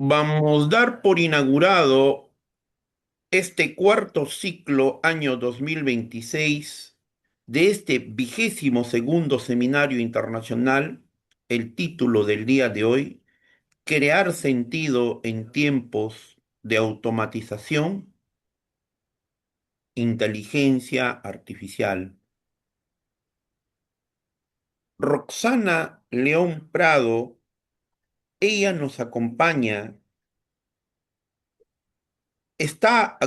Vamos a dar por inaugurado este cuarto ciclo año 2026 de este 22º Seminario Internacional. El título del día de hoy: Crear sentido en tiempos de automatización, inteligencia artificial. Roxana León Prado, ella nos acompaña. Está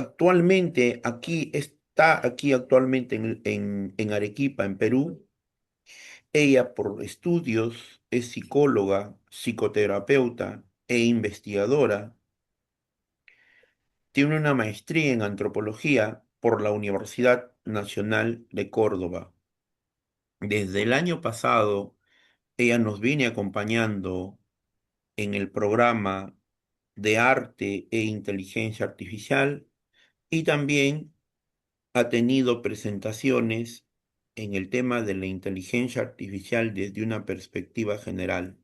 aquí actualmente en Arequipa, en Perú. Ella, por estudios, es psicóloga, psicoterapeuta e investigadora. Tiene una maestría en antropología por la Universidad Nacional de Córdoba. Desde el año pasado, ella nos viene acompañando en el programa de arte e inteligencia artificial, y también ha tenido presentaciones en el tema de la inteligencia artificial desde una perspectiva general.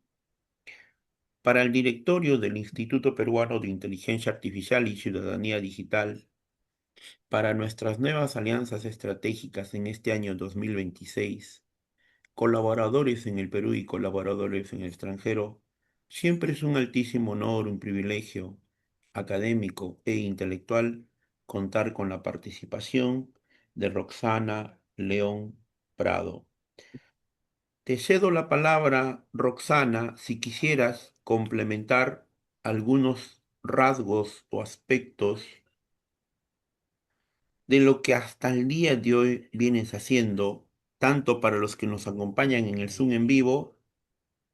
Para el directorio del Instituto Peruano de Inteligencia Artificial y Ciudadanía Digital, para nuestras nuevas alianzas estratégicas en este año 2026, colaboradores en el Perú y colaboradores en el extranjero, siempre es un altísimo honor, un privilegio académico e intelectual contar con la participación de Roxana León Prado. Te cedo la palabra, Roxana, si quisieras complementar algunos rasgos o aspectos de lo que hasta el día de hoy vienes haciendo, tanto para los que nos acompañan en el Zoom en vivo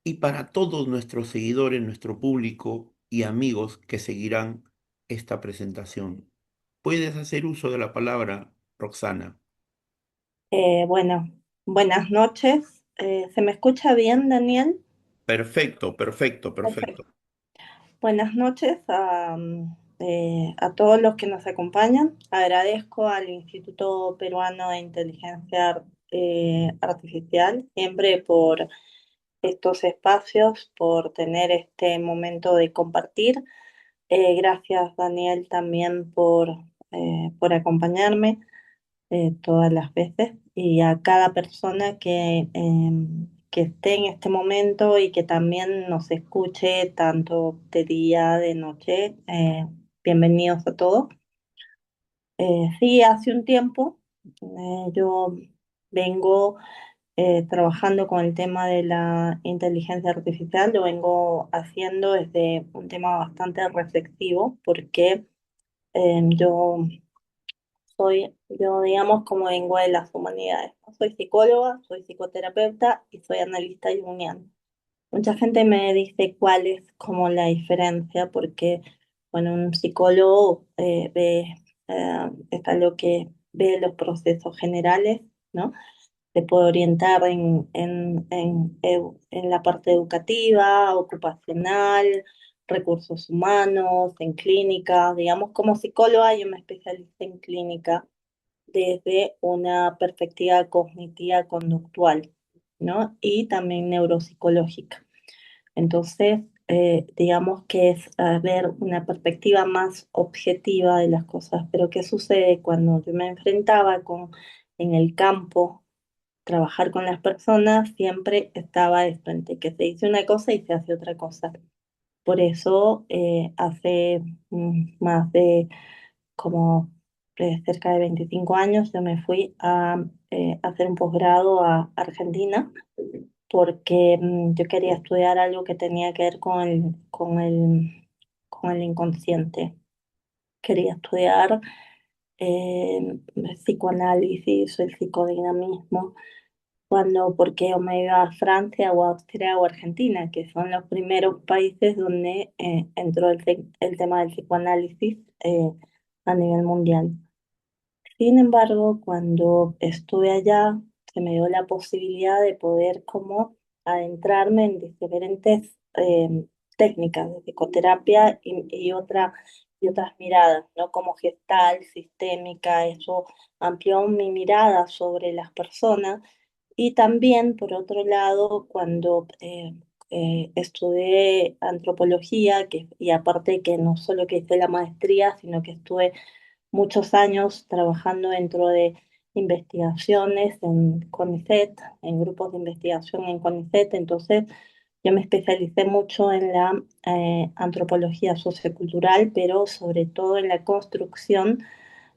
y para todos nuestros seguidores, nuestro público y amigos que seguirán esta presentación. Puedes hacer uso de la palabra, Roxana. Bueno, buenas noches. ¿Se me escucha bien, Daniel? Perfecto, perfecto, perfecto. Perfecto. Buenas noches a todos los que nos acompañan. Agradezco al Instituto Peruano de Inteligencia Artificial siempre por estos espacios, por tener este momento de compartir. Gracias, Daniel, también por acompañarme todas las veces y a cada persona que esté en este momento y que también nos escuche tanto de día, de noche. Bienvenidos a todos. Sí, hace un tiempo yo vengo trabajando con el tema de la inteligencia artificial, lo vengo haciendo desde un tema bastante reflexivo porque yo yo, digamos, como vengo de las humanidades, ¿no? Soy psicóloga, soy psicoterapeuta y soy analista junguiana. Mucha gente me dice cuál es como la diferencia, porque, bueno, un psicólogo está lo que ve los procesos generales, ¿no? Te puede orientar en la parte educativa, ocupacional, recursos humanos, en clínica. Digamos, como psicóloga yo me especialicé en clínica desde una perspectiva cognitiva conductual, ¿no? Y también neuropsicológica. Entonces, digamos que es ver una perspectiva más objetiva de las cosas. Pero ¿qué sucede cuando yo me enfrentaba en el campo, trabajar con las personas? Siempre estaba esto, entre que se dice una cosa y se hace otra cosa. Por eso, hace más de como cerca de 25 años, yo me fui a hacer un posgrado a Argentina porque yo quería estudiar algo que tenía que ver con el inconsciente. Quería estudiar psicoanálisis o el psicodinamismo, porque yo me iba a Francia o a Austria o Argentina, que son los primeros países donde entró el tema del psicoanálisis a nivel mundial. Sin embargo, cuando estuve allá, se me dio la posibilidad de poder como adentrarme en diferentes técnicas de psicoterapia y otras miradas, ¿no? Como gestal, sistémica. Eso amplió mi mirada sobre las personas. Y también, por otro lado, cuando estudié antropología, y aparte que no solo que hice la maestría, sino que estuve muchos años trabajando dentro de investigaciones en CONICET, en grupos de investigación en CONICET. Entonces yo me especialicé mucho en la antropología sociocultural, pero sobre todo en la construcción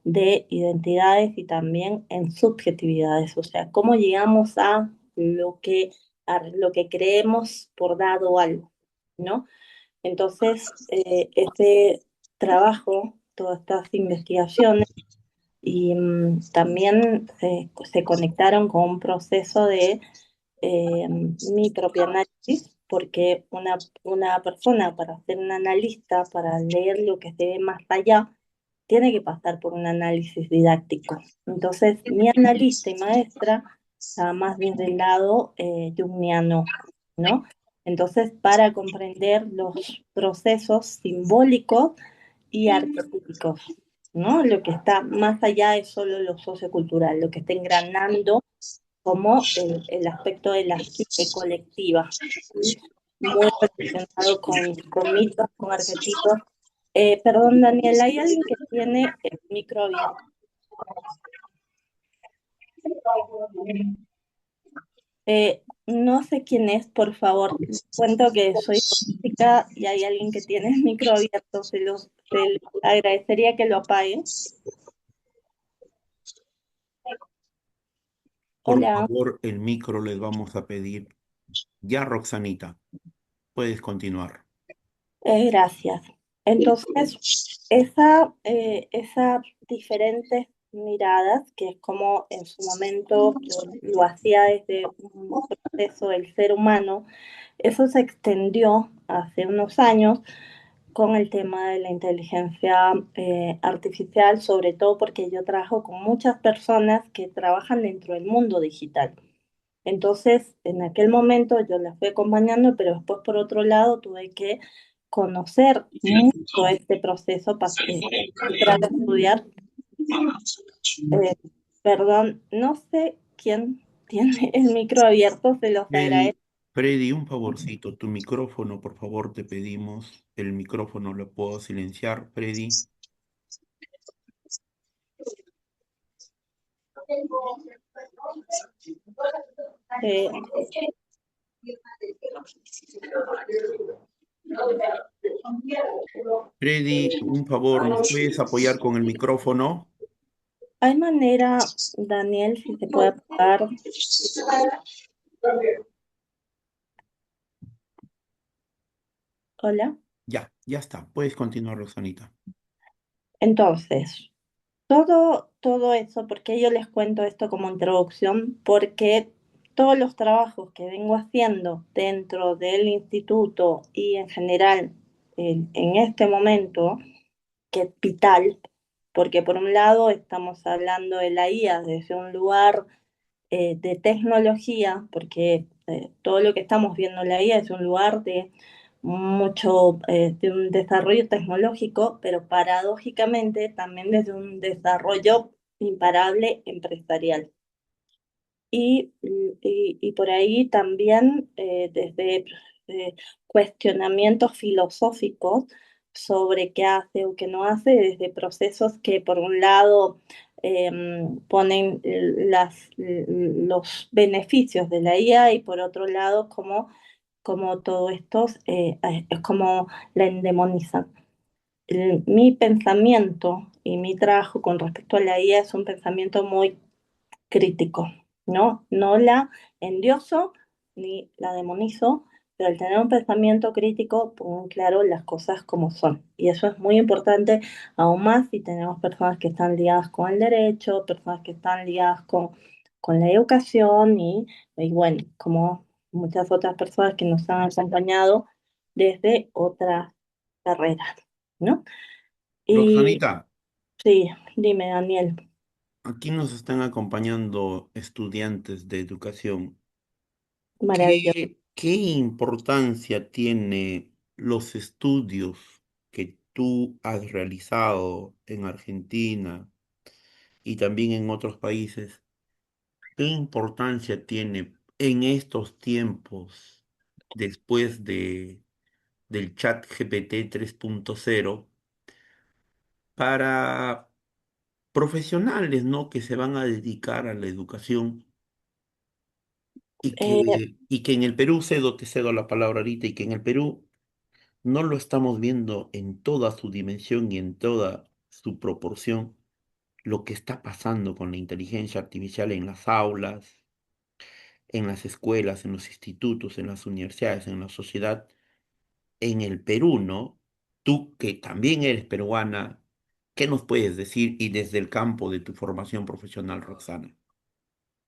de identidades y también en subjetividades, o sea, cómo llegamos a lo que creemos por dado algo, ¿no? Entonces, este trabajo, todas estas investigaciones, y también se conectaron con un proceso de mi propio análisis, porque una persona para ser un analista, para leer lo que se ve más allá, tiene que pasar por un análisis didáctico. Entonces, mi analista y maestra estaba más desde el lado junguiano, ¿no? Entonces, para comprender los procesos simbólicos y arquetípicos, ¿no? Lo que está más allá es solo lo sociocultural, lo que está engranando como el aspecto de la psique colectiva, ¿sí? Muy relacionado con mitos, con arquetipos. Perdón, Daniel, hay alguien que tiene el micro abierto. No sé quién es, por favor. Les cuento que soy doméstica y hay alguien que tiene el micro abierto. Se le agradecería que lo apague. Por Hola, favor, el micro les vamos a pedir. Ya, Roxanita, puedes continuar. gracias. Entonces, esas diferentes miradas, que es como en su momento yo lo hacía desde un proceso del ser humano, eso se extendió hace unos años con el tema de la inteligencia artificial, sobre todo porque yo trabajo con muchas personas que trabajan dentro del mundo digital. Entonces, en aquel momento yo la fui acompañando, pero después por otro lado tuve que conocer mucho este proceso para entrar a estudiar. Eh, Perdón, no sé quién tiene el micro abierto, se los Freddy, agradezco. Freddy, un favorcito, tu micrófono, por favor, te pedimos. El micrófono lo puedo silenciar, Freddy. Eh, Freddy, un favor, ¿nos puedes apoyar con el micrófono? ¿Hay manera, Daniel, si se puede apagar? Hola. Ya, ya está. Puedes continuar, Roxanita. Entonces, todo eso, porque yo les cuento esto como introducción, porque todos los trabajos que vengo haciendo dentro del instituto y en general en este momento, que es vital, porque por un lado estamos hablando de la IA desde un lugar de tecnología, porque todo lo que estamos viendo en la IA es un lugar de mucho, de un desarrollo tecnológico, pero paradójicamente también desde un desarrollo imparable empresarial. Y por ahí también desde eh, cuestionamientos filosóficos sobre qué hace o qué no hace, desde procesos que por un lado ponen los beneficios de la IA y por otro lado como todo esto es como la endemonizan. Mi pensamiento y mi trabajo con respecto a la IA es un pensamiento muy crítico, ¿no? No la endioso ni la demonizo, pero al tener un pensamiento crítico, pongo en claro las cosas como son. Y eso es muy importante, aún más si tenemos personas que están ligadas con el derecho, personas que están ligadas con la educación y bueno, como muchas otras personas que nos han acompañado desde otras carreras, ¿no? Y Roxanita, sí, dime, Daniel, aquí nos están acompañando estudiantes de educación. maravilloso. ¿Qué importancia tiene los estudios que tú has realizado en Argentina y también en otros países? ¿Qué importancia tiene en estos tiempos después del chat GPT 3.0 para profesionales, ¿no? Que se van a dedicar a la educación Eh, y que en el Perú, te cedo la palabra ahorita, y que en el Perú no lo estamos viendo en toda su dimensión y en toda su proporción lo que está pasando con la inteligencia artificial en las aulas, en las escuelas, en los institutos, en las universidades, en la sociedad, en el Perú, ¿no? Tú que también eres peruana, ¿qué nos puedes decir y desde el campo de tu formación profesional, Roxana?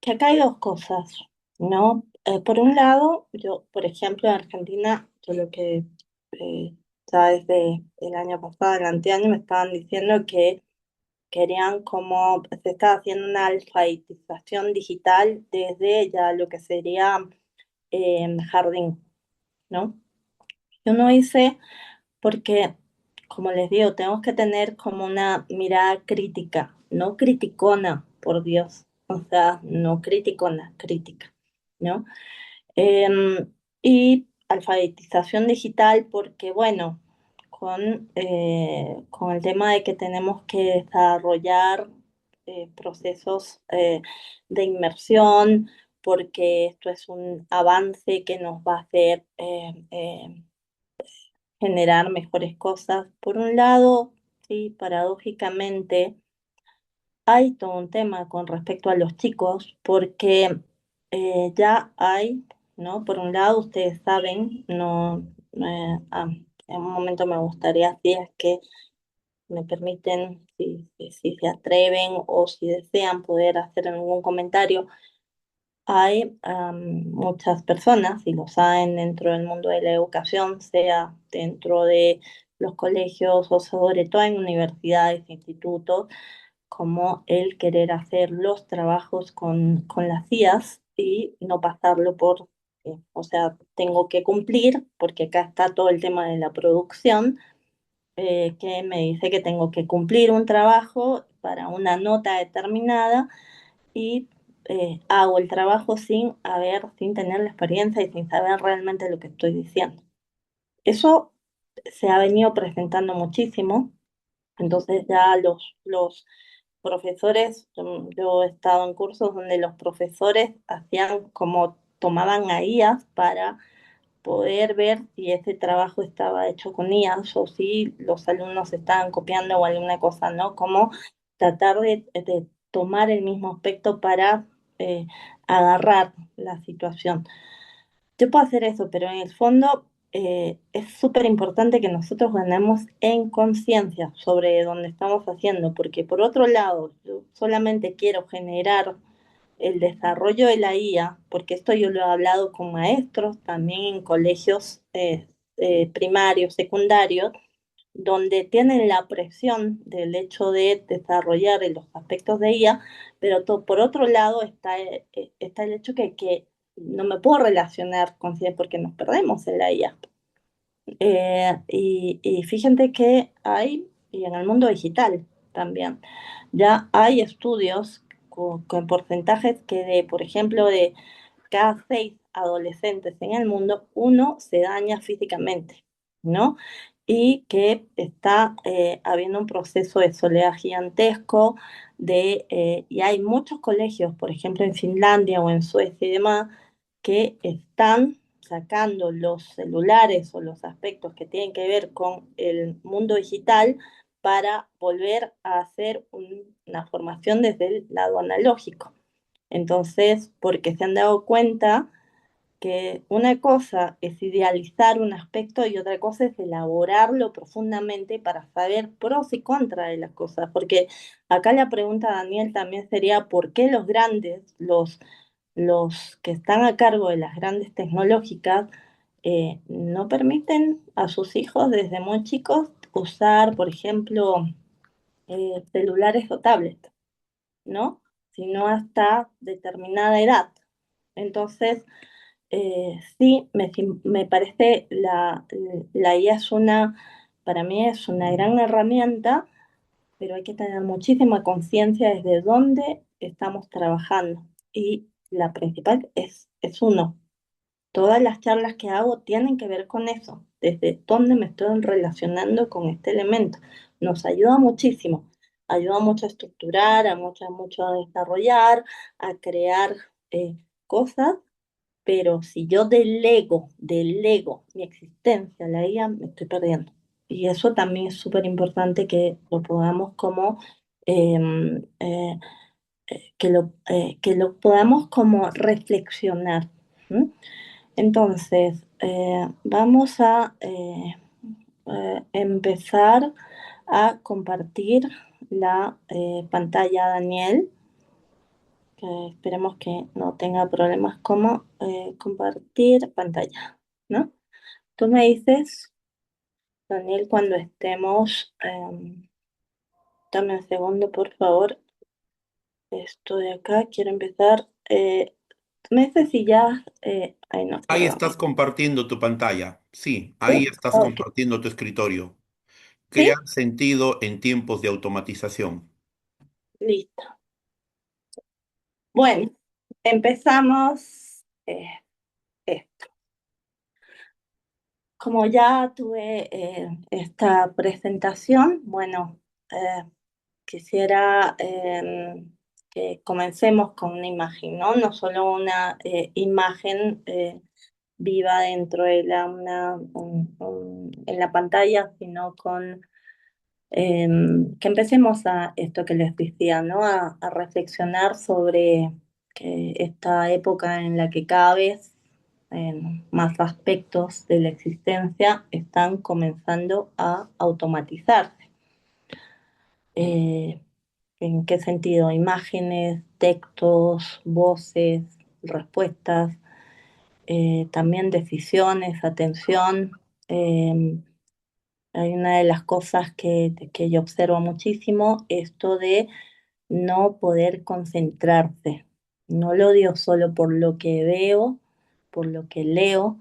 que acá hay dos cosas, ¿no? Por un lado, yo, por ejemplo, en Argentina, yo lo que ya desde el año pasado, el anteaño, me estaban diciendo que querían como, se está haciendo una alfabetización digital desde ya lo que sería jardín, ¿no? Yo no hice porque, como les digo, tenemos que tener como una mirada crítica, no criticona, por Dios, o sea, no criticona, crítica, ¿no? Y alfabetización digital porque, bueno, con el tema de que tenemos que desarrollar procesos de inmersión, porque esto es un avance que nos va a hacer generar mejores cosas. Por un lado, sí, paradójicamente, hay todo un tema con respecto a los chicos, porque ya hay, ¿no? Por un lado, ustedes saben, no, en un momento me gustaría, si es que me permiten, si se atreven o si desean poder hacer algún comentario, hay muchas personas, y lo saben, dentro del mundo de la educación, sea dentro de los colegios o sobre todo en universidades, institutos, como el querer hacer los trabajos con las IAs y no pasarlo por, o sea, tengo que cumplir, porque acá está todo el tema de la producción, que me dice que tengo que cumplir un trabajo para una nota determinada y hago el trabajo sin tener la experiencia y sin saber realmente lo que estoy diciendo. Eso se ha venido presentando muchísimo, entonces ya los profesores, yo he estado en cursos donde los profesores hacían como tomaban a IAs para poder ver si ese trabajo estaba hecho con IAs o si los alumnos estaban copiando o alguna cosa, ¿no? Como tratar de tomar el mismo aspecto para agarrar la situación. Yo puedo hacer eso, pero en el fondo es súper importante que nosotros ganemos en conciencia sobre dónde estamos haciendo, porque por otro lado, yo solamente quiero generar el desarrollo de la IA, porque esto yo lo he hablado con maestros, también en colegios primarios, secundarios, donde tienen la presión del hecho de desarrollar los aspectos de IA, pero por otro lado está el hecho que no me puedo relacionar con ciencia porque nos perdemos en la IA. Y fíjense que hay, y en el mundo digital también, ya hay estudios con porcentajes que de, por ejemplo, de cada 6 adolescentes en el mundo, uno se daña físicamente, ¿no? Y que está habiendo un proceso de soledad gigantesco, y hay muchos colegios, por ejemplo, en Finlandia o en Suecia y demás, que están sacando los celulares o los aspectos que tienen que ver con el mundo digital para volver a hacer una formación desde el lado analógico. Entonces, porque se han dado cuenta que una cosa es idealizar un aspecto y otra cosa es elaborarlo profundamente para saber pros y contras de las cosas. Porque acá la pregunta, Daniel, también sería, ¿por qué los grandes, los que están a cargo de las grandes tecnológicas, no permiten a sus hijos desde muy chicos usar, por ejemplo, celulares o tablets, ¿no? Sino hasta determinada edad? Entonces, sí, me parece la IA es para mí es una gran herramienta, pero hay que tener muchísima conciencia desde dónde estamos trabajando. Y la principal es uno. Todas las charlas que hago tienen que ver con eso, desde dónde me estoy relacionando con este elemento. Nos ayuda mucho a estructurar, mucho a desarrollar, a crear cosas, pero si yo delego mi existencia a la IA, me estoy perdiendo. Y eso también es súper importante que lo podamos como em, que lo podamos como reflexionar. ¿M? Entonces, vamos a empezar a compartir la pantalla, Daniel, que esperemos que no tenga problemas como compartir pantalla, ¿no? Tú me dices, Daniel, cuando estemos, dame un segundo, por favor, esto de acá, quiero empezar. Me dices si ya, ay no, Ahí perdón. estás compartiendo tu pantalla. Sí, ahí ¿Sí? estás Ok, compartiendo tu escritorio. ¿sí? Crea sentido en tiempos de automatización. Listo. Bueno, empezamos. Esto. Como ya tuve esta presentación, bueno, eh, quisiera que comencemos con una imagen, ¿no? No solo una imagen viva dentro de en la pantalla, sino con que empecemos a esto que les decía, ¿no? A reflexionar sobre que esta época en la que cada vez más aspectos de la existencia están comenzando a automatizarse. Eh, ¿En qué sentido? Imágenes, textos, voces, respuestas, también decisiones, atención. Eh, Hay una de las cosas que yo observo muchísimo, esto de no poder concentrarse. No lo digo solo por lo que veo, por lo que leo,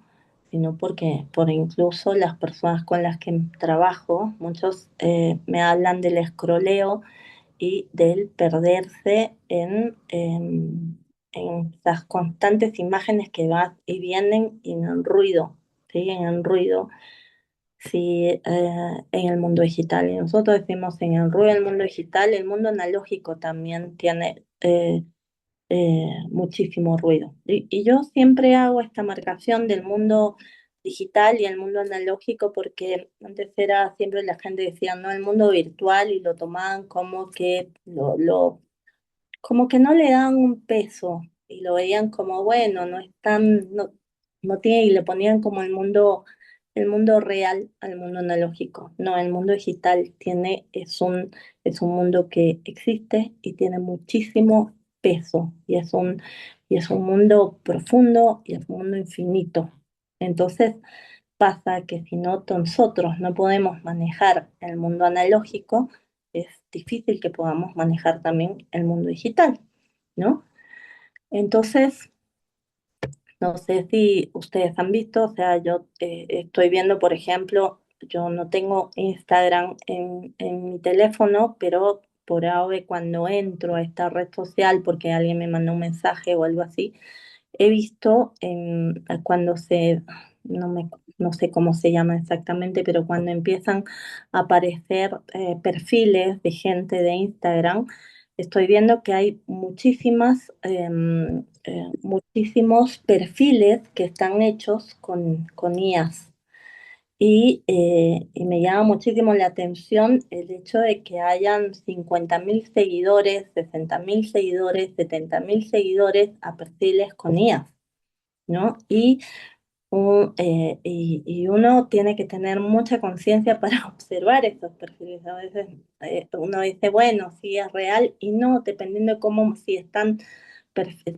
sino porque por incluso las personas con las que trabajo, muchos me hablan del escroleo y del perderse en las constantes imágenes que van y vienen y en el ruido, ¿sí? En el ruido, sí, en el mundo digital. Y nosotros decimos en el ruido del mundo digital, el mundo analógico también tiene muchísimo ruido. Y yo siempre hago esta marcación del mundo digital y el mundo analógico porque antes era siempre la gente decía, no, el mundo virtual y lo tomaban como que como que no le dan un peso y lo veían como bueno, no es tan, no tiene, y le ponían como el mundo real al mundo analógico. No, el mundo digital tiene, es un mundo que existe y tiene muchísimo peso y es un mundo profundo y es un mundo infinito. Entonces pasa que si no nosotros no podemos manejar el mundo analógico, es difícil que podamos manejar también el mundo digital, ¿no? Entonces, no sé si ustedes han visto, o sea, yo estoy viendo, por ejemplo, yo no tengo Instagram en mi teléfono, pero por ahora cuando entro a esta red social porque alguien me mandó un mensaje o algo así, he visto cuando no no sé cómo se llama exactamente, pero cuando empiezan a aparecer perfiles de gente de Instagram, estoy viendo que hay muchísimos perfiles que están hechos con IAs. Y me llama muchísimo la atención el hecho de que hayan 50.000 seguidores, 60.000 seguidores, 70.000 seguidores a perfiles con IAs, ¿no? Y uno tiene que tener mucha conciencia para observar estos perfiles. A veces uno dice, bueno, si es real y no, dependiendo de cómo, si están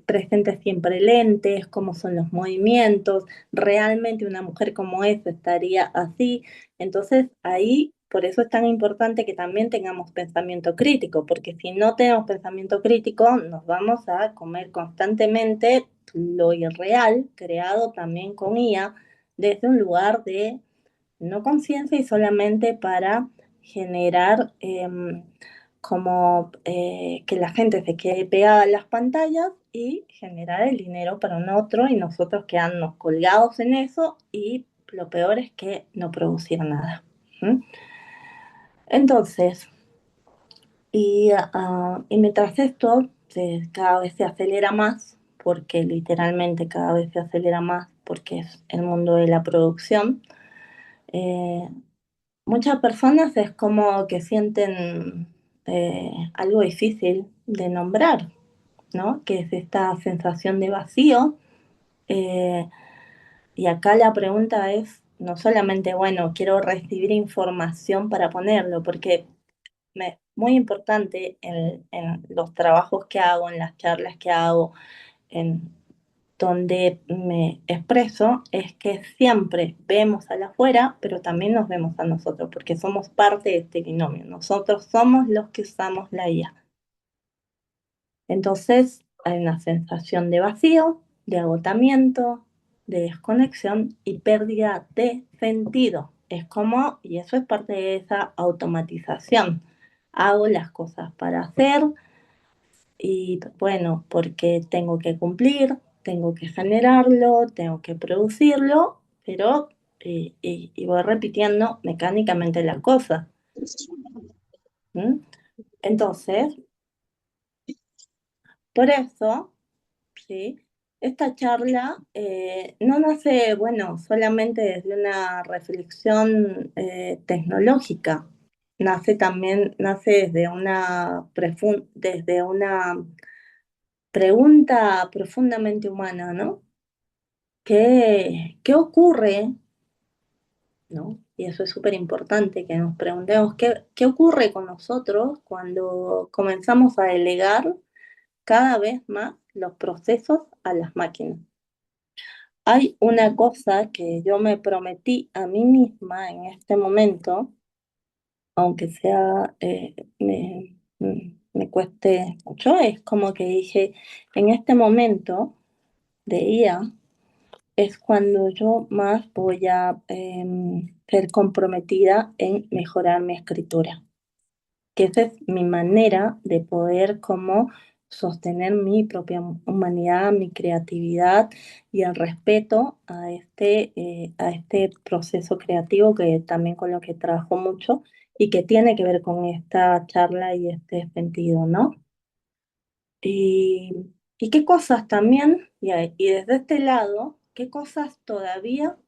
presentes siempre lentes, cómo son los movimientos, realmente una mujer como esa estaría así. Entonces ahí, por eso es tan importante que también tengamos pensamiento crítico, porque si no tenemos pensamiento crítico, nos vamos a comer constantemente lo irreal, creado también con IA, desde un lugar de no conciencia y solamente para generar como que la gente se quede pegada a las pantallas y generar el dinero para un otro y nosotros quedarnos colgados en eso y lo peor es que no producir nada. ¿Mm? Entonces, y mientras esto cada vez se acelera más, porque literalmente cada vez se acelera más, porque es el mundo de la producción, eh, muchas personas es como que sienten algo difícil de nombrar, ¿no? Que es esta sensación de vacío. eh, y acá la pregunta es no solamente, bueno, quiero recibir información para ponerlo, porque muy importante en los trabajos que hago, en las charlas que hago, en donde me expreso, es que siempre vemos al afuera, pero también nos vemos a nosotros, porque somos parte de este binomio. Nosotros somos los que usamos la IA. Entonces hay una sensación de vacío, de agotamiento, de desconexión y pérdida de sentido. Es como, y eso es parte de esa automatización. Hago las cosas para hacer y bueno, porque tengo que cumplir, tengo que generarlo, tengo que producirlo, pero y voy repitiendo mecánicamente las cosas. ¿Mm? Entonces, por eso, ¿sí? Esta charla no nace, bueno, solamente desde una reflexión tecnológica, nace desde una pregunta profundamente humana, ¿no? ¿Qué ocurre, ¿no? Y eso es súper importante, que nos preguntemos qué ocurre con nosotros cuando comenzamos a delegar cada vez más los procesos a las máquinas. Hay una cosa que yo me prometí a mí misma en este momento, aunque sea, me cueste mucho, es como que dije, en este momento de IA, es cuando yo más voy a ser comprometida en mejorar mi escritura, que esa es mi manera de poder como sostener mi propia humanidad, mi creatividad y el respeto a este proceso creativo que también con lo que trabajo mucho y que tiene que ver con esta charla y este sentido, ¿no? Y qué cosas también, y desde este lado, qué cosas todavía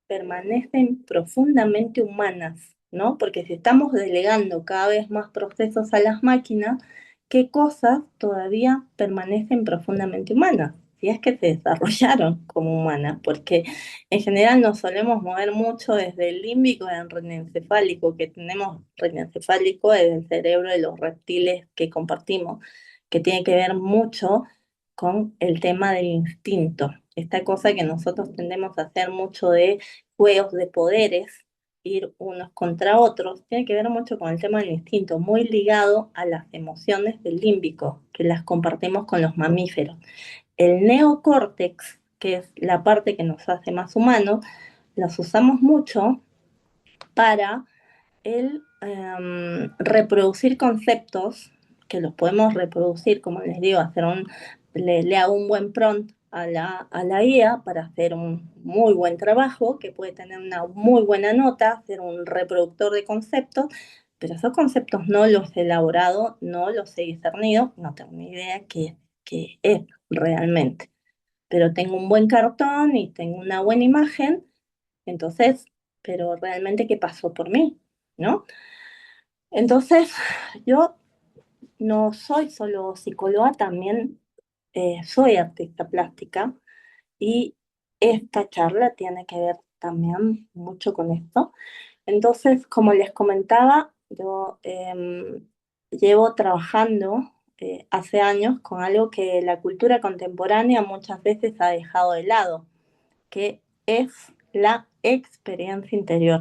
permanecen profundamente humanas, ¿no? Porque si estamos delegando cada vez más procesos a las máquinas, ¿qué cosas todavía permanecen profundamente humanas? Si es que se desarrollaron como humanas, porque en general nos solemos mover mucho desde el límbico al renencefálico, que tenemos renencefálico desde el cerebro de los reptiles que compartimos, que tiene que ver mucho con el tema del instinto, esta cosa que nosotros tendemos a hacer mucho de juegos de poderes, ir unos contra otros, tiene que ver mucho con el tema del instinto, muy ligado a las emociones del límbico, que las compartimos con los mamíferos. El neocórtex, que es la parte que nos hace más humanos, las usamos mucho para el reproducir conceptos, que los podemos reproducir, como les digo, le hago un buen prompt a la IA para hacer un muy buen trabajo, que puede tener una muy buena nota, hacer un reproductor de conceptos, pero esos conceptos no los he elaborado, no los he discernido, no tengo ni idea qué es realmente. Pero tengo un buen cartón y tengo una buena imagen, entonces, pero realmente qué pasó por mí, ¿no? Entonces, yo no soy solo psicóloga, también soy artista plástica y esta charla tiene que ver también mucho con esto. Entonces, como les comentaba, yo llevo trabajando hace años con algo que la cultura contemporánea muchas veces ha dejado de lado, que es la experiencia interior.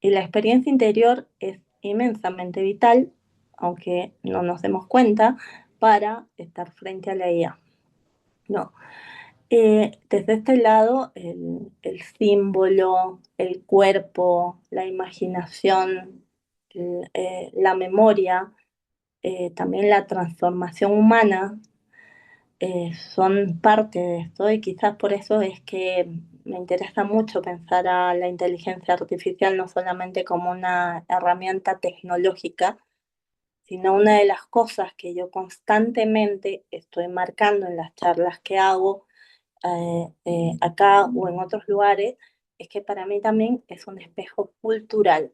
Y la experiencia interior es inmensamente vital, aunque no nos demos cuenta, para estar frente a la IA. No. Desde este lado, el símbolo, el cuerpo, la imaginación, la memoria, también la transformación humana son parte de esto y quizás por eso es que me interesa mucho pensar a la inteligencia artificial no solamente como una herramienta tecnológica, sino una de las cosas que yo constantemente estoy marcando en las charlas que hago acá o en otros lugares, es que para mí también es un espejo cultural,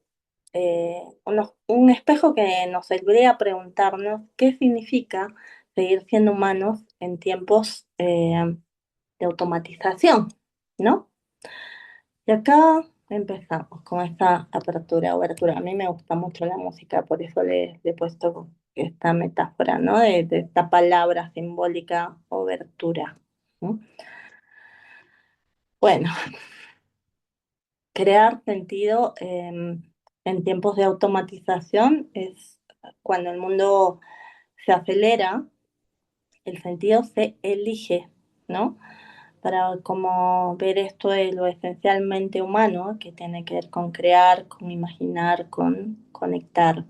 un espejo que nos serviría a preguntarnos qué significa seguir siendo humanos en tiempos de automatización, ¿no? Y acá empezamos con esta apertura. A mí me gusta mucho la música, por eso le he puesto esta metáfora, ¿no? De esta palabra simbólica, obertura, ¿no? Bueno, crear sentido en tiempos de automatización es cuando el mundo se acelera, el sentido se elige, ¿no? Para como ver esto de lo esencialmente humano, que tiene que ver con crear, con imaginar, con conectar.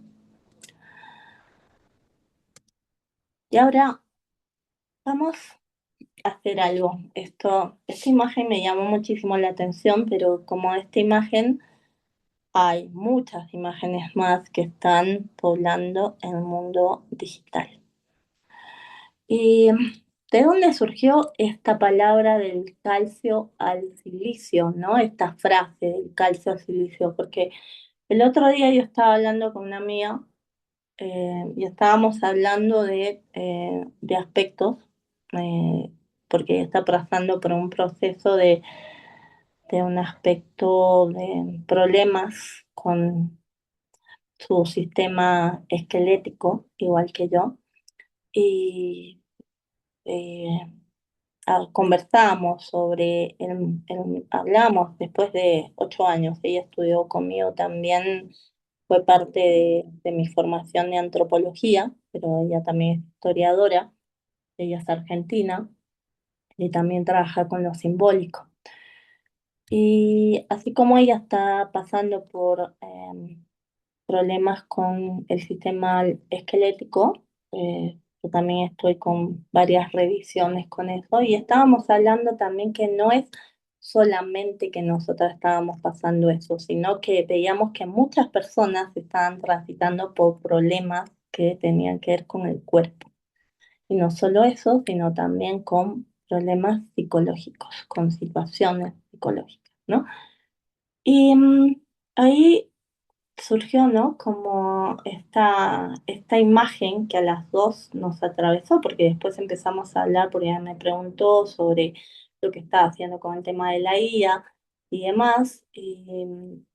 Y ahora vamos a hacer algo. Esta imagen me llamó muchísimo la atención, pero como esta imagen hay muchas imágenes más que están poblando el mundo digital. ¿Y de dónde surgió esta palabra del calcio al silicio, ¿no? Esta frase del calcio al silicio, porque el otro día yo estaba hablando con una amiga y estábamos hablando de aspectos, porque ella está pasando por un proceso de un aspecto de problemas con su sistema esquelético, igual que yo, y eh, conversamos sobre, hablamos después de 8 años, ella estudió conmigo también, fue parte de mi formación de antropología, pero ella también es historiadora, ella es argentina y también trabaja con lo simbólico. Y así como ella está pasando por problemas con el sistema esquelético. Yo también estoy con varias revisiones con eso y estábamos hablando también que no es solamente que nosotras estábamos pasando eso, sino que veíamos que muchas personas estaban transitando por problemas que tenían que ver con el cuerpo. Y no solo eso, sino también con problemas psicológicos, con situaciones psicológicas, ¿no? Y ahí surgió, ¿no? Como esta imagen que a las dos nos atravesó, porque después empezamos a hablar, porque ella me preguntó sobre lo que estaba haciendo con el tema de la IA y demás, y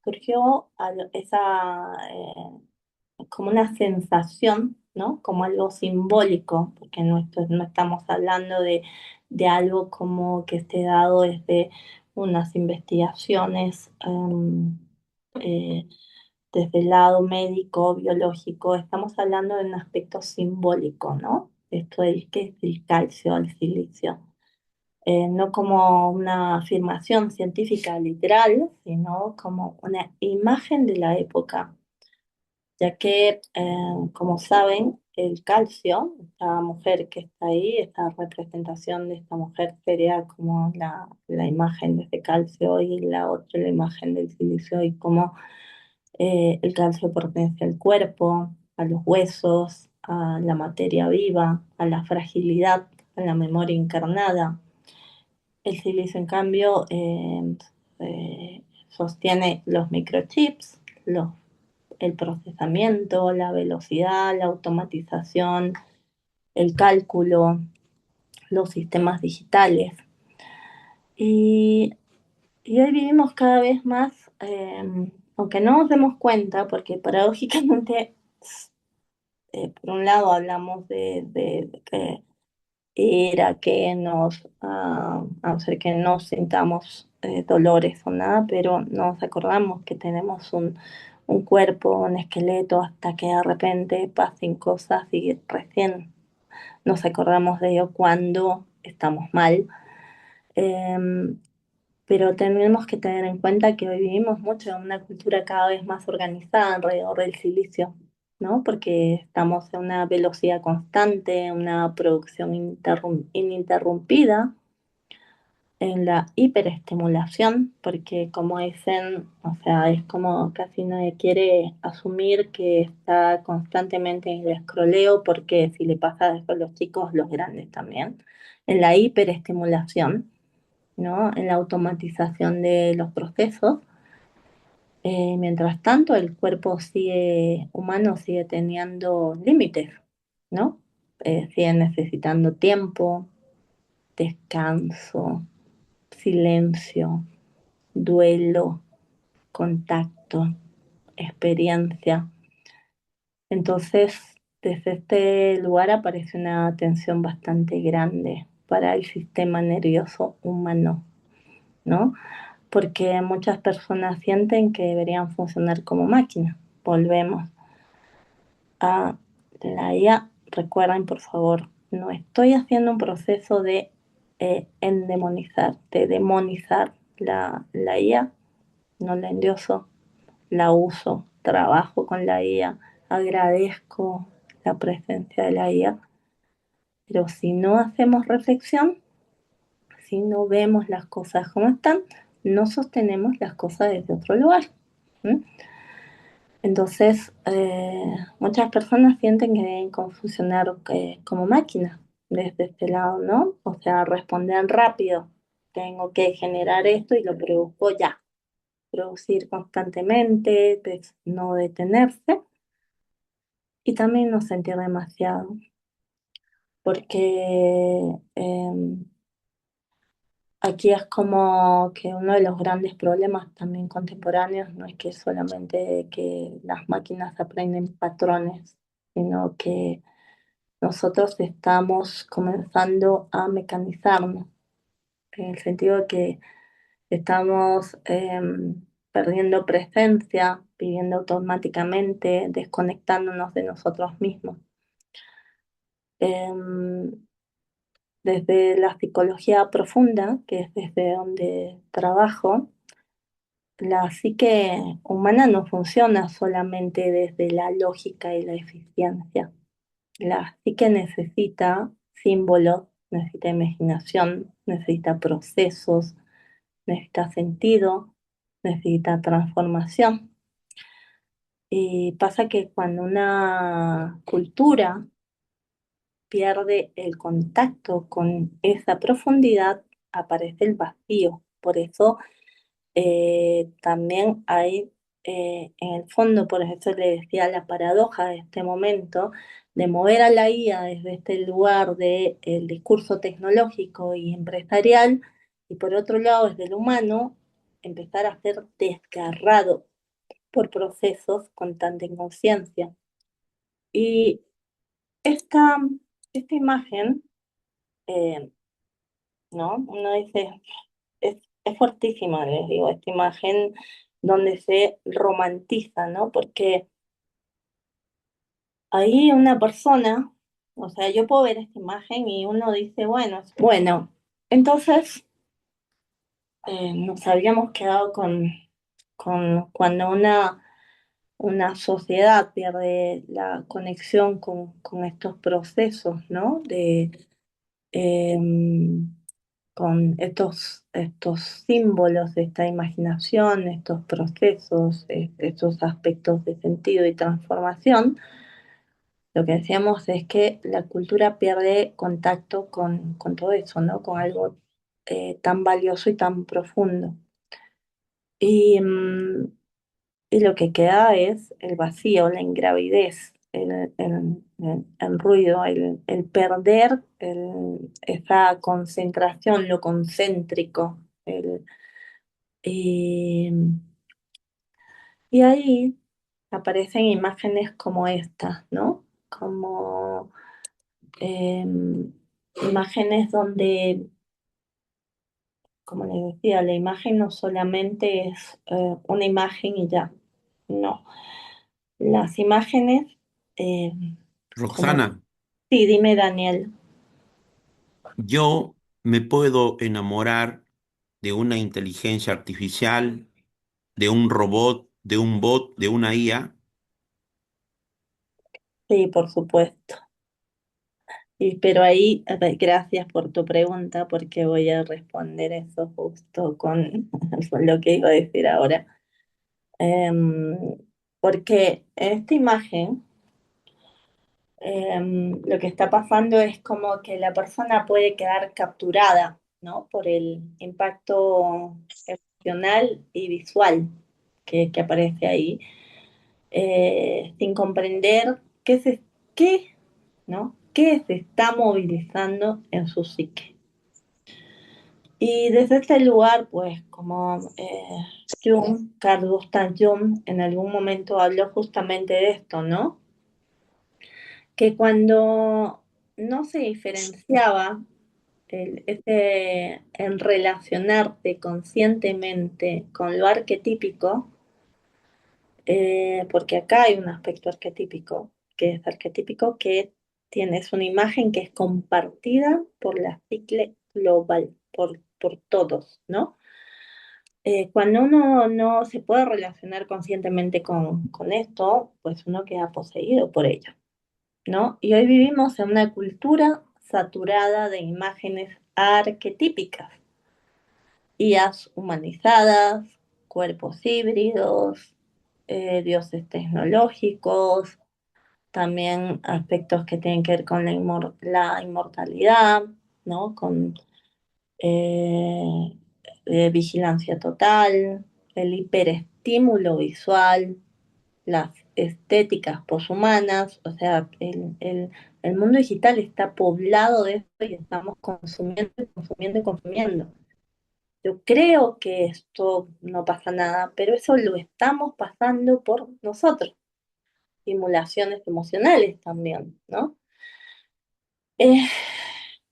surgió como una sensación, ¿no? Como algo simbólico, porque no estamos hablando de algo como que esté dado desde unas investigaciones. Eh, Desde el lado médico, biológico, estamos hablando de un aspecto simbólico, ¿no? Esto del que es el calcio, el silicio. No como una afirmación científica literal, sino como una imagen de la época, ya que, como saben, el calcio, esta mujer que está ahí, esta representación de esta mujer sería como la imagen de ese calcio y la otra la imagen del silicio y cómo el calcio pertenece al cuerpo, a los huesos, a la materia viva, a la fragilidad, a la memoria encarnada. El silicio, en cambio, sostiene los microchips, el procesamiento, la velocidad, la automatización, el cálculo, los sistemas digitales. Y, y hoy vivimos cada vez más, aunque no nos demos cuenta, porque paradójicamente por un lado hablamos de que era que hacer que no sintamos dolores o nada, pero nos acordamos que tenemos un cuerpo, un esqueleto, hasta que de repente pasen cosas y recién nos acordamos de ello cuando estamos mal. Em, pero tenemos que tener en cuenta que hoy vivimos mucho en una cultura cada vez más organizada alrededor del silicio. ¿no? Porque estamos en una velocidad constante, una producción ininterrumpida, en la hiperestimulación, porque como dicen, o sea, es como casi nadie quiere asumir que está constantemente en el escroleo, porque si le pasa eso a los chicos, los grandes también, en la hiperestimulación, ¿no? En la automatización de los procesos. Mientras tanto, el cuerpo humano sigue teniendo límites, ¿no? Sigue necesitando tiempo, descanso, silencio, duelo, contacto, experiencia. Entonces, desde este lugar aparece una tensión bastante grande para el sistema nervioso humano, ¿no? Porque muchas personas sienten que deberían funcionar como máquinas. Volvemos a la IA. Recuerden, por favor, no estoy haciendo un proceso de endemonizar, de demonizar la IA, no la endioso, la uso, trabajo con la IA, agradezco la presencia de la IA, pero si no hacemos reflexión, si no vemos las cosas como están, no sostenemos las cosas desde otro lugar. ¿Mm? Entonces, muchas personas sienten que deben funcionar como máquinas desde este lado, ¿no? O sea, responder rápido. Tengo que generar esto y lo produzco ya. Producir constantemente, no detenerse y también no sentir demasiado, porque aquí es como que uno de los grandes problemas también contemporáneos no es que solamente que las máquinas aprenden patrones, sino que nosotros estamos comenzando a mecanizarnos, en el sentido de que estamos perdiendo presencia, viviendo automáticamente, desconectándonos de nosotros mismos. Em, Desde la psicología profunda, que es desde donde trabajo, la psique humana no funciona solamente desde la lógica y la eficiencia. La psique necesita símbolos, necesita imaginación, necesita procesos, necesita sentido, necesita transformación. Y pasa que cuando una cultura pierde el contacto con esa profundidad, aparece el vacío. Por eso también hay en el fondo, por eso le decía la paradoja de este momento, de mover a la IA desde este lugar del discurso tecnológico y empresarial, y por otro lado, desde el humano, empezar a ser desgarrado por procesos con tanta inconsciencia. Y esta, esta imagen, eh, ¿no? Uno dice, es fuertísima, les digo, esta imagen donde se romantiza, ¿no? Porque ahí una persona, o sea, yo puedo ver esta imagen y uno dice, bueno, entonces nos habíamos quedado con cuando una sociedad pierde la conexión con estos procesos, ¿no? Em, con estos símbolos, esta imaginación, estos procesos, estos aspectos de sentido y transformación, lo que decíamos es que la cultura pierde contacto con todo eso, ¿no? Con algo tan valioso y tan profundo. Y, y lo que queda es el vacío, la ingravidez, el ruido, el perder esa concentración, lo concéntrico. Y, y ahí aparecen imágenes como estas, ¿no? Como imágenes donde, como les decía, la imagen no solamente es una imagen y ya, no. Las imágenes, eh, como, Roxana, sí, dime Daniel. yo me puedo enamorar de una inteligencia artificial, de un robot, de un bot, de una IA, Sí, por supuesto. Pero ahí, gracias por tu pregunta, porque voy a responder eso justo con, con lo que iba a decir ahora. Em, Porque en esta imagen, lo que está pasando es como que la persona puede quedar capturada, ¿no? Por el impacto emocional y visual que aparece ahí, sin comprender qué, ¿no? ¿Qué se está movilizando en su psique? Y desde este lugar, pues como Carl Gustav Jung en algún momento habló justamente de esto, ¿no? Que cuando no se diferenciaba en relacionarte conscientemente con lo arquetípico, porque acá hay un aspecto arquetípico, que es arquetípico, que tienes una imagen que es compartida por la psique global, por todos, ¿no? Cuando uno no se puede relacionar conscientemente con esto, pues uno queda poseído por ello, ¿no? Y hoy vivimos en una cultura saturada de imágenes arquetípicas, IAs humanizadas, cuerpos híbridos, dioses tecnológicos, también aspectos que tienen que ver con la inmortalidad, ¿no? Con eh, vigilancia total, el hiperestímulo visual, las estéticas poshumanas, o sea, el mundo digital está poblado de esto y estamos consumiendo y consumiendo y consumiendo. Yo creo que esto no pasa nada, pero eso lo estamos pasando por nosotros, simulaciones emocionales también, ¿no? Eh,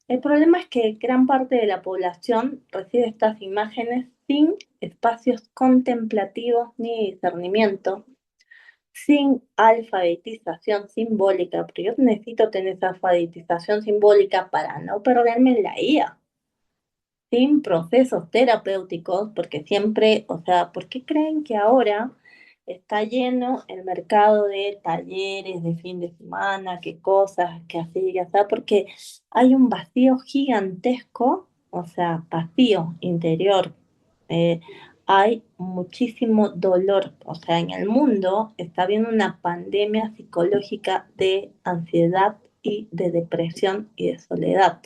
el problema es que gran parte de la población recibe estas imágenes sin espacios contemplativos ni discernimiento, sin alfabetización simbólica, pero yo necesito tener esa alfabetización simbólica para no perderme en la IA, sin procesos terapéuticos, porque siempre, o sea, ¿por qué creen que ahora está lleno el mercado de talleres de fin de semana, qué cosas, qué así, ya está? Porque hay un vacío gigantesco, o sea, vacío interior. Eh, Hay muchísimo dolor, o sea, en el mundo está habiendo una pandemia psicológica de ansiedad y de depresión y de soledad.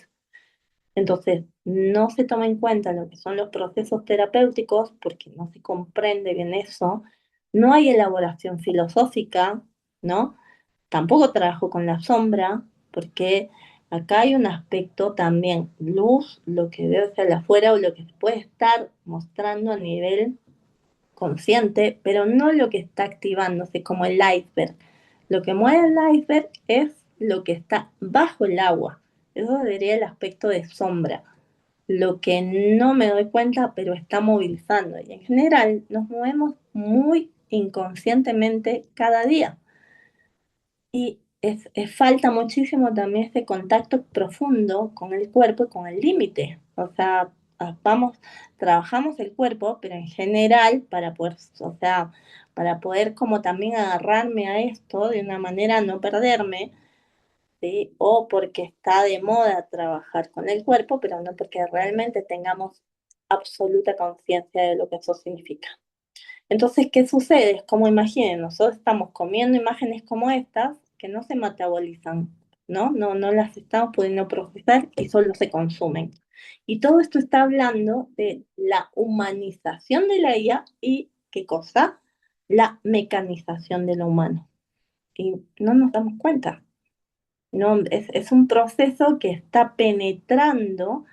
Entonces, no se toma en cuenta lo que son los procesos terapéuticos porque no se comprende bien eso. No hay elaboración filosófica, ¿no? Tampoco trabajo con la sombra porque acá hay un aspecto también, luz, lo que veo hacia afuera o lo que se puede estar mostrando a nivel consciente, pero no lo que está activándose como el iceberg. Lo que mueve el iceberg es lo que está bajo el agua. Eso sería el aspecto de sombra, lo que no me doy cuenta, pero está movilizando. Y en general nos movemos muy inconscientemente cada día. Y falta muchísimo también este contacto profundo con el cuerpo y con el límite. O sea, vamos, trabajamos el cuerpo, pero en general para poder, o sea, para poder como también agarrarme a esto de una manera no perderme, ¿sí? O porque está de moda trabajar con el cuerpo, pero no porque realmente tengamos absoluta conciencia de lo que eso significa. Entonces, ¿qué sucede? Es como imaginen, nosotros estamos comiendo imágenes como estas que no se metabolizan, ¿no? No las estamos pudiendo procesar y solo se consumen. Y todo esto está hablando de la humanización de la IA y, ¿qué cosa? La mecanización de lo humano. Y no nos damos cuenta. No, es un proceso que está penetrándonos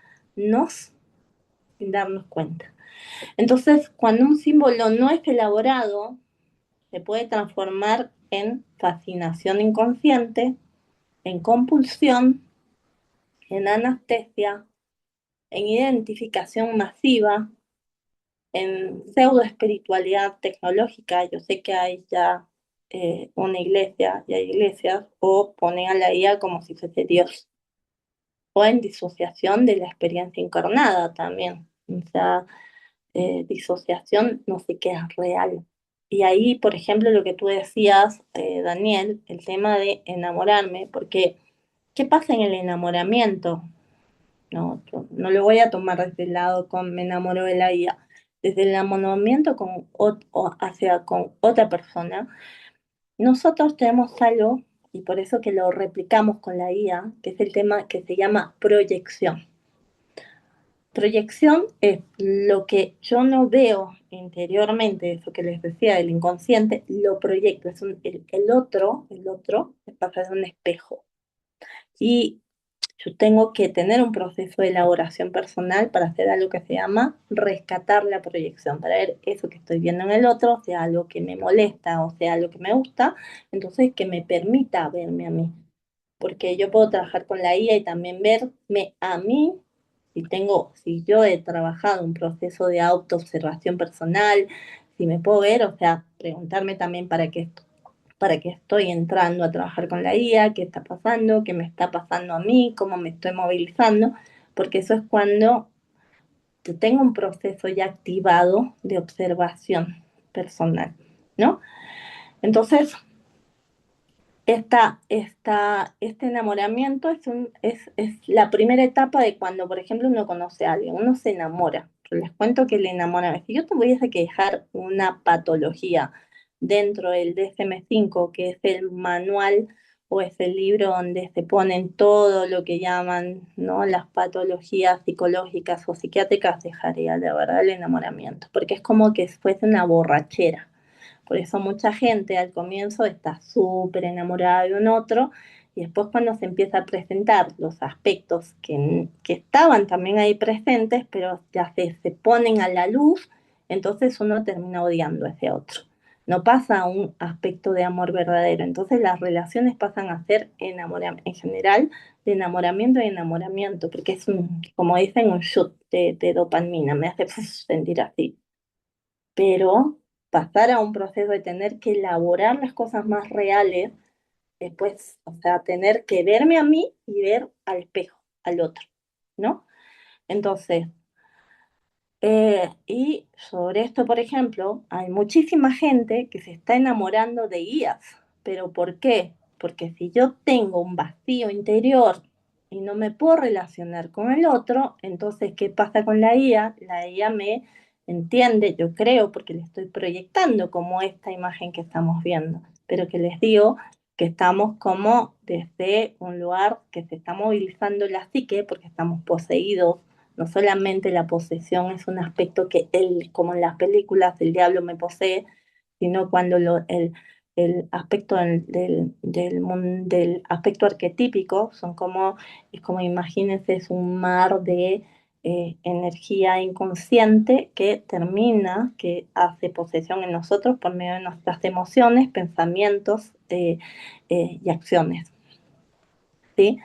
sin darnos cuenta. Entonces, cuando un símbolo no es elaborado, se puede transformar en fascinación inconsciente, en compulsión, en anestesia, en identificación masiva, en pseudo espiritualidad tecnológica. Yo sé que hay ya una iglesia y hay iglesias, o ponen a la IA como si fuese Dios, o en disociación de la experiencia encarnada también. O sea, disociación no sé qué es real. Y ahí, por ejemplo, lo que tú decías, Daniel, el tema de enamorarme, porque ¿qué pasa en el enamoramiento? No, yo no lo voy a tomar desde el lado con me enamoro de la IA. Desde el enamoramiento con otra persona, nosotros tenemos algo, y por eso que lo replicamos con la IA, que es el tema que se llama proyección. Proyección es lo que yo no veo interiormente, eso que les decía del inconsciente, lo proyecto. El otro pasa de un espejo. Y yo tengo que tener un proceso de elaboración personal para hacer algo que se llama rescatar la proyección, para ver eso que estoy viendo en el otro, sea algo que me molesta o sea algo que me gusta, entonces que me permita verme a mí. Porque yo puedo trabajar con la IA y también verme a mí, si yo he trabajado un proceso de autoobservación personal, si me puedo ver, o sea, preguntarme también para qué estoy entrando a trabajar con la IA, qué está pasando, qué me está pasando a mí, cómo me estoy movilizando, porque eso es cuando tengo un proceso ya activado de observación personal, ¿no? Entonces, este enamoramiento es la primera etapa de cuando, por ejemplo, uno conoce a alguien, uno se enamora. Yo les cuento que el enamoramiento, si yo tuviese que dejar una patología dentro del DSM-5, que es el manual o es el libro donde se ponen todo lo que llaman, ¿no?, las patologías psicológicas o psiquiátricas, dejaría de verdad el enamoramiento, porque es como que fuese una borrachera. Por eso mucha gente al comienzo está súper enamorada de un otro y después cuando se empieza a presentar los aspectos que estaban también ahí presentes, pero ya se ponen a la luz, entonces uno termina odiando a ese otro. No pasa a un aspecto de amor verdadero. Entonces las relaciones pasan a ser enamoramiento, en general, de enamoramiento y enamoramiento, porque es como dicen, un shoot de dopamina, me hace sentir así, pero pasar a un proceso de tener que elaborar las cosas más reales, después, o sea, tener que verme a mí y ver al espejo, al otro, ¿no? Entonces, y sobre esto, por ejemplo, hay muchísima gente que se está enamorando de IAs. ¿Pero por qué? Porque si yo tengo un vacío interior y no me puedo relacionar con el otro, entonces, ¿qué pasa con la IA? La IA me entiende, yo creo, porque le estoy proyectando como esta imagen que estamos viendo, pero que les digo que estamos como desde un lugar que se está movilizando la psique porque estamos poseídos. No solamente la posesión es un aspecto que él, como en las películas, el diablo me posee, sino cuando el aspecto del aspecto arquetípico es como imagínense, es un mar de energía inconsciente que hace posesión en nosotros por medio de nuestras emociones, pensamientos y acciones, ¿sí?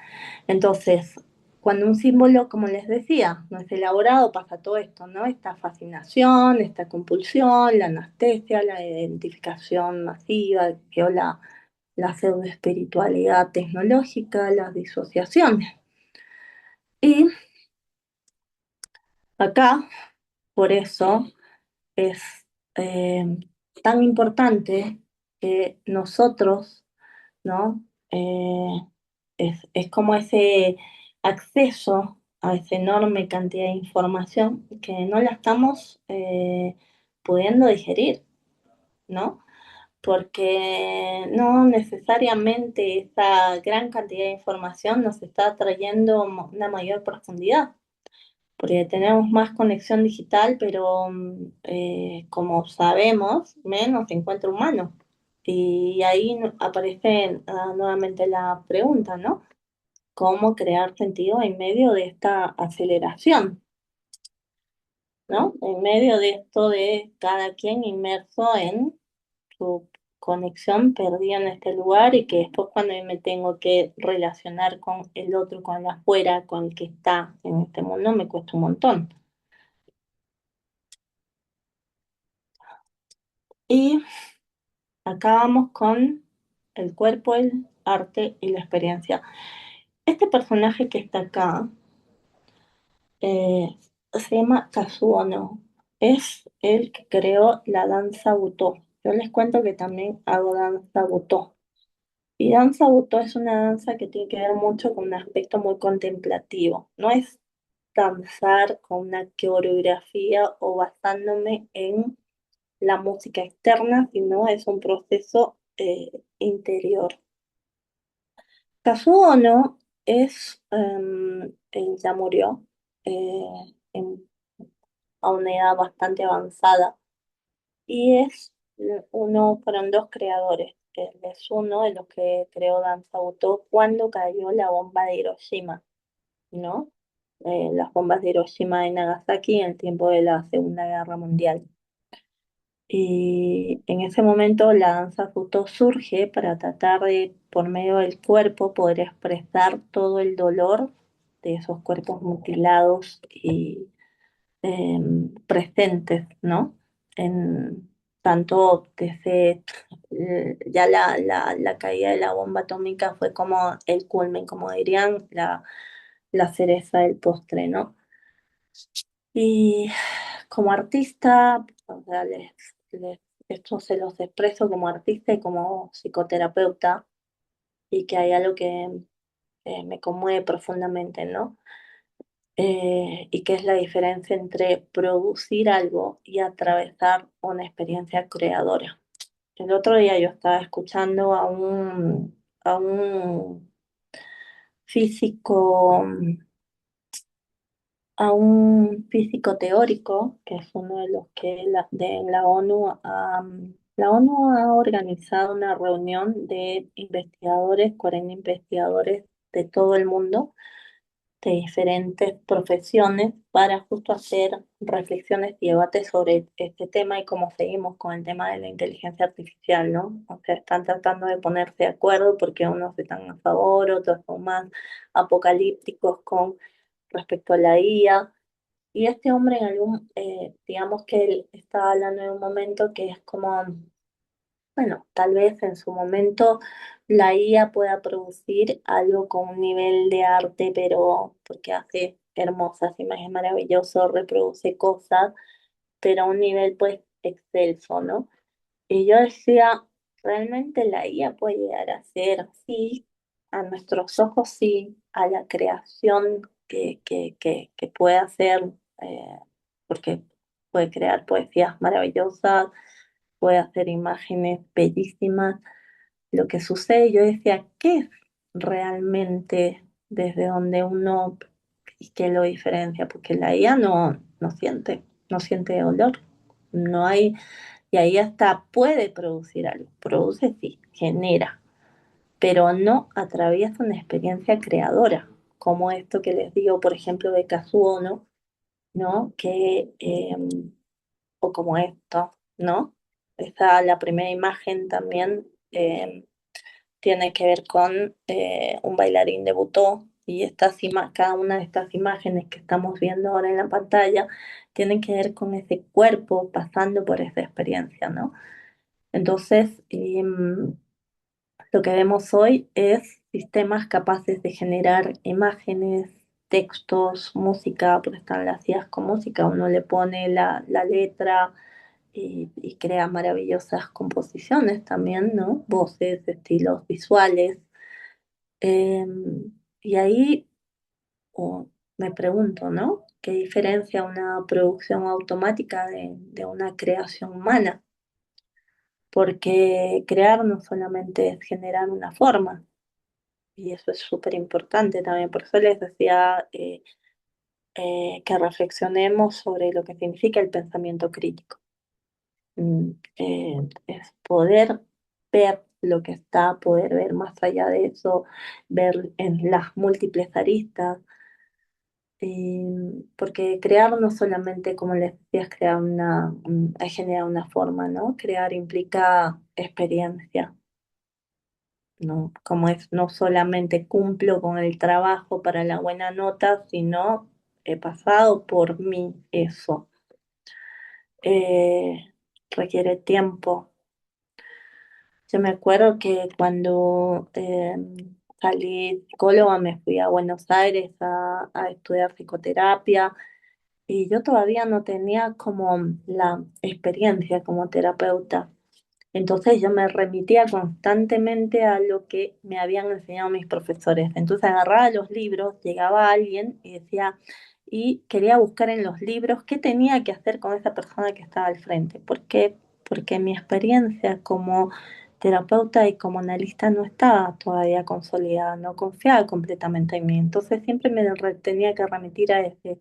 Entonces, cuando un símbolo, como les decía, no es elaborado, pasa todo esto, ¿no? Esta fascinación, esta compulsión, la anestesia, la identificación masiva, la pseudoespiritualidad tecnológica, las disociaciones. Y acá, por eso, es eh, tan importante que nosotros, ¿no? Es como ese acceso a esa enorme cantidad de información que no la estamos pudiendo digerir, ¿no? Porque no necesariamente esa gran cantidad de información nos está trayendo una mayor profundidad, porque tenemos más conexión digital, pero como sabemos, menos encuentro humano. Y ahí aparece nuevamente la pregunta, ¿no? ¿Cómo crear sentido en medio de esta aceleración? ¿No? En medio de esto de cada quien inmerso en su conexión perdida en este lugar y que después cuando yo me tengo que relacionar con el otro, con el afuera, con el que está en este mundo, me cuesta un montón. Y acá vamos con el cuerpo, el arte y la experiencia. Este personaje que está acá se llama Kazuo No. Es el que creó la danza Buto. Yo les cuento que también hago danza butó. Y danza butó es una danza que tiene que ver mucho con un aspecto muy contemplativo. No es danzar con una coreografía o basándome en la música externa, sino es un proceso interior. Kazuo Ono es, él ya murió eh, en- a una edad bastante avanzada y fueron dos creadores. Él es uno de los que creó Danza Butó cuando cayó la bomba de Hiroshima, ¿no? Las bombas de Hiroshima y Nagasaki en el tiempo de la Segunda Guerra Mundial. Y en ese momento la danza Butó surge para tratar de, por medio del cuerpo, poder expresar todo el dolor de esos cuerpos mutilados y presentes, ¿no? En tanto desde ya la caída de la bomba atómica fue como el culmen, como dirían, la cereza del postre, ¿no? Y como artista, o sea, esto se los expreso como artista y como psicoterapeuta, y que hay algo que me conmueve profundamente, ¿no? Y qué es la diferencia entre producir algo y atravesar una experiencia creadora. El otro día yo estaba escuchando a un físico, a un físico teórico, que es uno de los que de la ONU la ONU ha organizado una reunión de investigadores, 40 investigadores de todo el mundo, de diferentes profesiones, para justo hacer reflexiones y debates sobre este tema y cómo seguimos con el tema de la inteligencia artificial, ¿no? O sea, están tratando de ponerse de acuerdo porque unos están a favor, otros son más apocalípticos con respecto a la IA. Y este hombre digamos que él estaba hablando en un momento que es como, bueno, tal vez en su momento la IA pueda producir algo con un nivel de arte, pero porque hace hermosas imágenes maravillosas, reproduce cosas, pero a un nivel pues excelso, ¿no? Y yo decía, realmente la IA puede llegar a ser, sí, a nuestros ojos sí, a la creación que puede hacer, porque puede crear poesías maravillosas, puede hacer imágenes bellísimas. Lo que sucede, yo decía, ¿qué es realmente desde donde uno y qué lo diferencia? Porque la IA no siente dolor, no hay, y ahí hasta puede producir algo, produce sí, genera, pero no atraviesa una experiencia creadora, como esto que les digo, por ejemplo, de Kazuo, ¿no? O como esto, ¿no? La primera imagen también tiene que ver con un bailarín debutó y cada una de estas imágenes que estamos viendo ahora en la pantalla tienen que ver con ese cuerpo pasando por esa experiencia, ¿no? Entonces, lo que vemos hoy es sistemas capaces de generar imágenes, textos, música, porque están las ideas con música, uno le pone la letra y crea maravillosas composiciones también, ¿no? Voces, estilos visuales. Eh, y ahí me pregunto, ¿no? ¿Qué diferencia una producción automática de una creación humana? Porque crear no solamente es generar una forma, y eso es súper importante también. Por eso les decía que reflexionemos sobre lo que significa el pensamiento crítico. Es poder ver lo que está, poder ver más allá de eso, ver en las múltiples aristas, porque crear no solamente, como les decía, es es generar una forma, ¿no? Crear implica experiencia, ¿no? Como es, no solamente cumplo con el trabajo para la buena nota, sino he pasado por mí eso. Eh, Requiere tiempo. Yo me acuerdo que cuando salí psicóloga me fui a Buenos Aires a estudiar psicoterapia y yo todavía no tenía como la experiencia como terapeuta. Entonces yo me remitía constantemente a lo que me habían enseñado mis profesores. Entonces agarraba los libros, llegaba alguien y decía, y quería buscar en los libros qué tenía que hacer con esa persona que estaba al frente. ¿Por qué? Porque mi experiencia como terapeuta y como analista no estaba todavía consolidada, no confiaba completamente en mí. Entonces siempre tenía que remitir a ese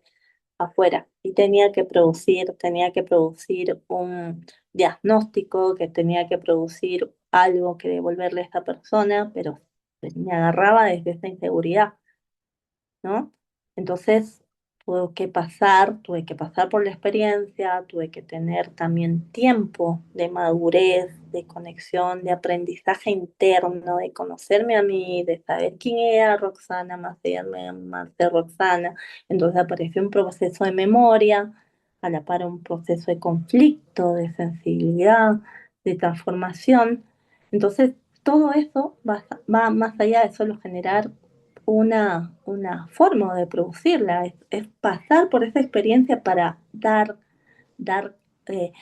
afuera y tenía que producir un diagnóstico, que tenía que producir algo que devolverle a esta persona, pero me agarraba desde esa inseguridad, ¿no? Entonces tuve que pasar por la experiencia, tuve que tener también tiempo de madurez, de conexión, de aprendizaje interno, de conocerme a mí, de saber quién era Roxana, más de Roxana. Entonces apareció un proceso de memoria, a la par un proceso de conflicto, de sensibilidad, de transformación. Entonces, todo eso va más allá de solo generar una forma de producirla, es pasar por esa experiencia para dar, eh,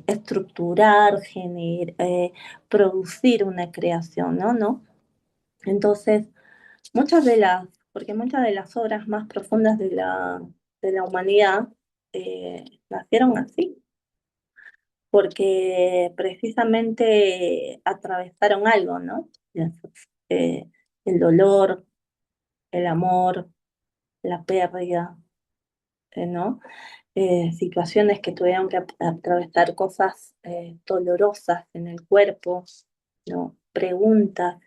estructurar, producir una creación, ¿no? ¿No? Entonces, porque muchas de las obras más profundas de la humanidad nacieron así, porque precisamente atravesaron algo, ¿no? Eh, el dolor, el amor, la pérdida, ¿no? Situaciones que tuvieron que atravesar cosas dolorosas en el cuerpo, ¿no? Preguntas,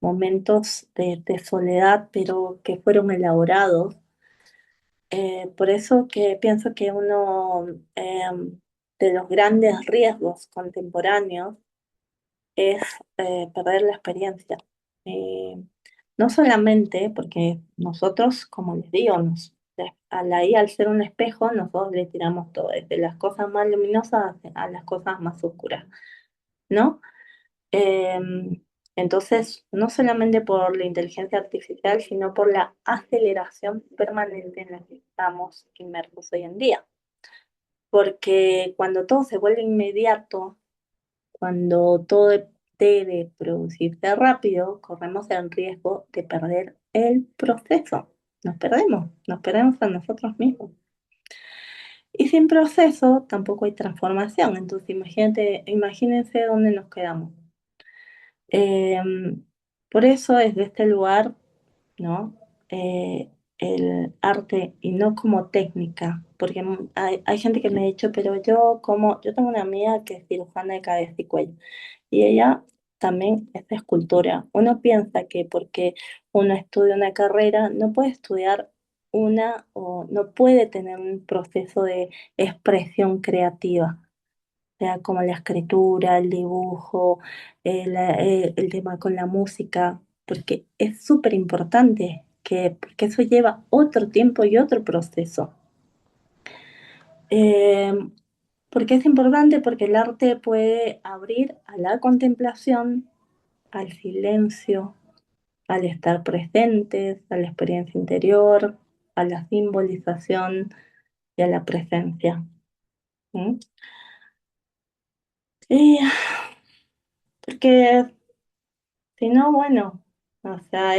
momentos de soledad, pero que fueron elaborados. Por eso que pienso que uno de los grandes riesgos contemporáneos es perder la experiencia. Eh, no solamente porque nosotros, como les digo, al ser un espejo, nosotros le tiramos todo, desde las cosas más luminosas a las cosas más oscuras, ¿no? Eh, entonces, no solamente por la inteligencia artificial, sino por la aceleración permanente en la que estamos inmersos hoy en día. Porque cuando todo se vuelve inmediato, cuando todo debe producirse rápido, corremos el riesgo de perder el proceso. Nos perdemos a nosotros mismos. Y sin proceso tampoco hay transformación. Entonces imagínense dónde nos quedamos. Eh, por eso desde este lugar, ¿no? El arte y no como técnica, porque hay gente que me ha dicho, pero yo tengo una amiga que es cirujana de cabeza y cuello. Y ella también es de escultura. Uno piensa que porque uno estudia una carrera, no puede estudiar o no puede tener un proceso de expresión creativa, o sea, como la escritura, el dibujo, el tema con la música, porque es súper importante porque eso lleva otro tiempo y otro proceso. Eh, ¿Por qué es importante? Porque el arte puede abrir a la contemplación, al silencio, al estar presentes, a la experiencia interior, a la simbolización y a la presencia. ¿Mm? Y porque si no, bueno, o sea,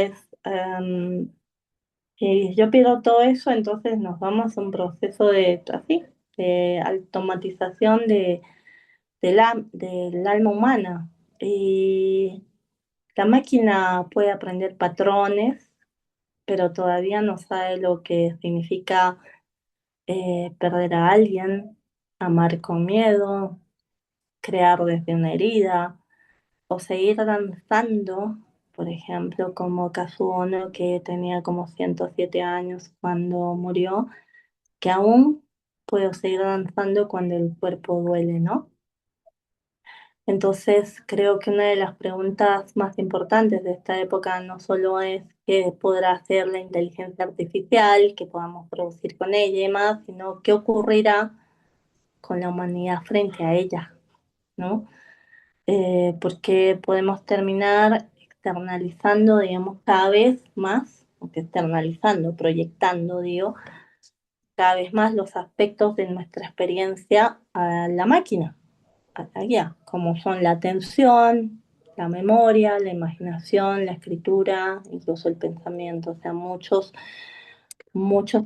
si yo pierdo todo eso, entonces nos vamos a un proceso de automatización del alma humana. Y la máquina puede aprender patrones, pero todavía no sabe lo que significa perder a alguien, amar con miedo, crear desde una herida o seguir danzando, por ejemplo, como Kazuo Ono, que tenía como 107 años cuando murió, que aún puedo seguir danzando cuando el cuerpo duele, ¿no? Entonces, creo que una de las preguntas más importantes de esta época no solo es qué podrá hacer la inteligencia artificial, qué podamos producir con ella y más, sino qué ocurrirá con la humanidad frente a ella, ¿no? Porque podemos terminar externalizando, digamos, cada vez más, aunque externalizando, proyectando, digo, cada vez más los aspectos de nuestra experiencia a la máquina. a la IA, como son la atención, la memoria, la imaginación, la escritura, incluso el pensamiento. O sea, muchos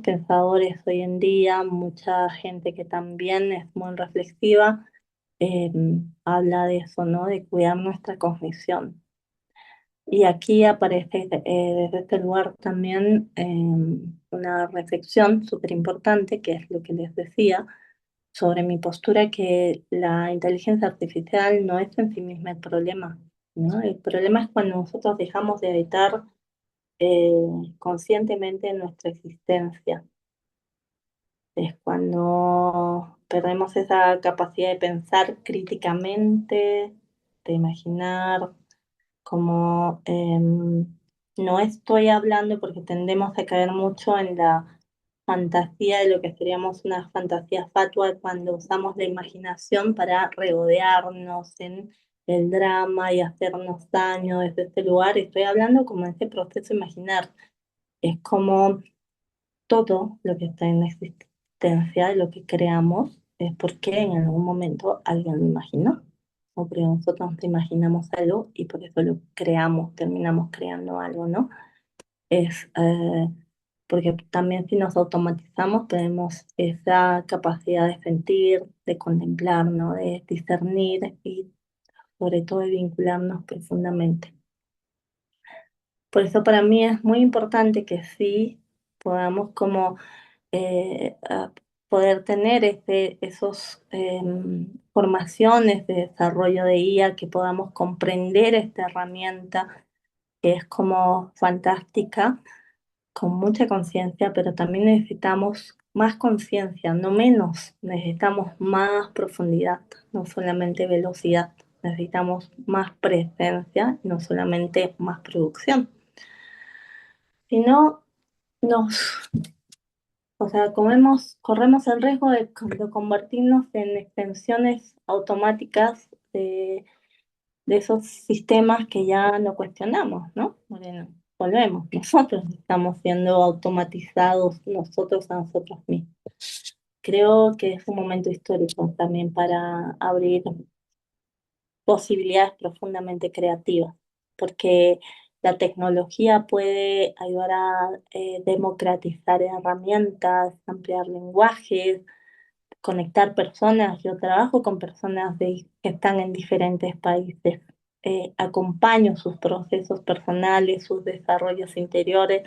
pensadores hoy en día, mucha gente que también es muy reflexiva, eh, habla de eso, ¿no? De cuidar nuestra cognición. Y aquí aparece desde este lugar también una reflexión súper importante, que es lo que les decía, sobre mi postura, que la inteligencia artificial no es en sí misma el problema, ¿no? El problema es cuando nosotros dejamos de habitar eh, conscientemente nuestra existencia. Es cuando perdemos esa capacidad de pensar críticamente, de imaginar, como no estoy hablando porque tendemos a caer mucho en la fantasía de lo que seríamos una fantasía fatua cuando usamos la imaginación para regodearnos en el drama y hacernos daño desde este lugar. Estoy hablando como ese proceso de imaginar. Es como todo lo que está en la existencia, lo que creamos, es porque en algún momento alguien lo imaginó. O porque nosotros nos imaginamos algo y por eso lo creamos, terminamos creando algo, ¿no? Es porque también si nos automatizamos tenemos esa capacidad de sentir, de contemplar, ¿no? De discernir y sobre todo de vincularnos profundamente. Por eso para mí es muy importante que sí podamos como a poder tener esos formaciones de desarrollo de IA, que podamos comprender esta herramienta que es como fantástica, con mucha conciencia, pero también necesitamos más conciencia, no menos, necesitamos más profundidad, no solamente velocidad, necesitamos más presencia, no solamente más producción. Si no, nos O sea, corremos el riesgo de convertirnos en extensiones automáticas de esos sistemas que ya no cuestionamos, ¿no? Bueno, volvemos, nosotros estamos siendo automatizados nosotros a nosotros mismos. Creo que es un momento histórico también para abrir posibilidades profundamente creativas, porque la tecnología puede ayudar a democratizar herramientas, ampliar lenguajes, conectar personas. Yo trabajo con personas que están en diferentes países. Acompaño sus procesos personales, sus desarrollos interiores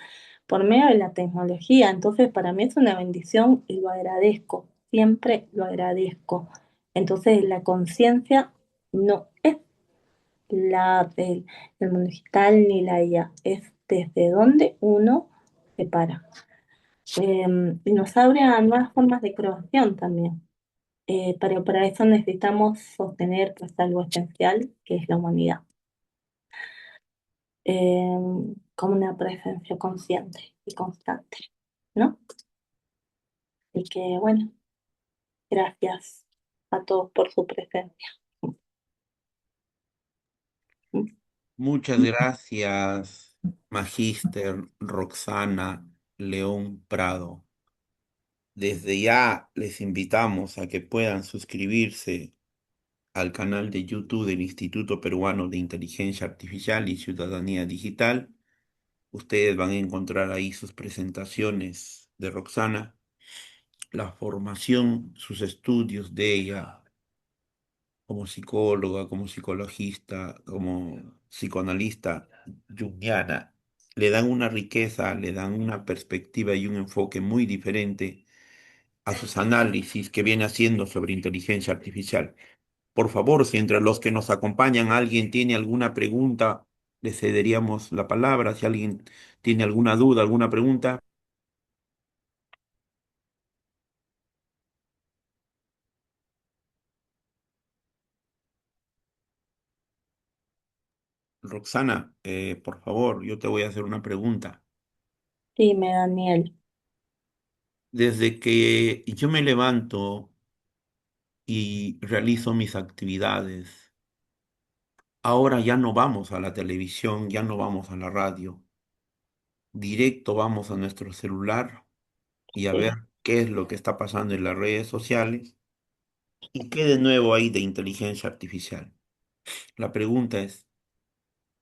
por medio de la tecnología. Entonces, para mí es una bendición y lo agradezco. Siempre lo agradezco. Entonces, la conciencia no es el mundo digital ni la IA, es desde donde uno se para. Y nos abre a nuevas formas de creación también. Pero para eso necesitamos sostener pues algo esencial que es la humanidad, eh, como una presencia consciente y constante, ¿no? Y que bueno, gracias a todos por su presencia. Muchas gracias, Magíster Roxana León Prado. Desde ya les invitamos a que puedan suscribirse al canal de YouTube del Instituto Peruano de Inteligencia Artificial y Ciudadanía Digital. Ustedes van a encontrar ahí sus presentaciones de Roxana, la formación, sus estudios de ella como psicóloga, como psicologista, como psicoanalista junguiana. Le dan una riqueza, le dan una perspectiva y un enfoque muy diferente a sus análisis que viene haciendo sobre inteligencia artificial. Por favor, si entre los que nos acompañan alguien tiene alguna pregunta, le cederíamos la palabra. Si alguien tiene alguna duda, alguna pregunta, Roxana, por favor, yo te voy a hacer una pregunta. Dime, Daniel. Desde que yo me levanto y realizo mis actividades, ahora ya no vamos a la televisión, ya no vamos a la radio, directo vamos a nuestro celular y a ver Sí, qué es lo que está pasando en las redes sociales ¿Y qué de nuevo hay de inteligencia artificial? La pregunta es,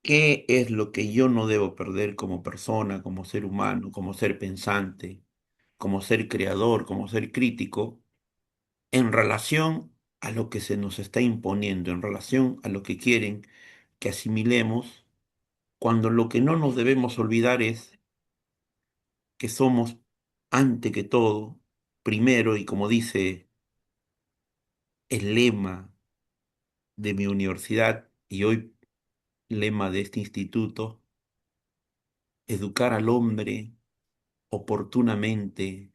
¿qué es lo que yo no debo perder como persona, como ser humano, como ser pensante, como ser creador, como ser crítico, en relación a lo que se nos está imponiendo, en relación a lo que quieren que asimilemos, cuando lo que no nos debemos olvidar es que somos, ante que todo, primero, y como dice el lema de mi universidad y hoy lema de este instituto, educar al hombre oportunamente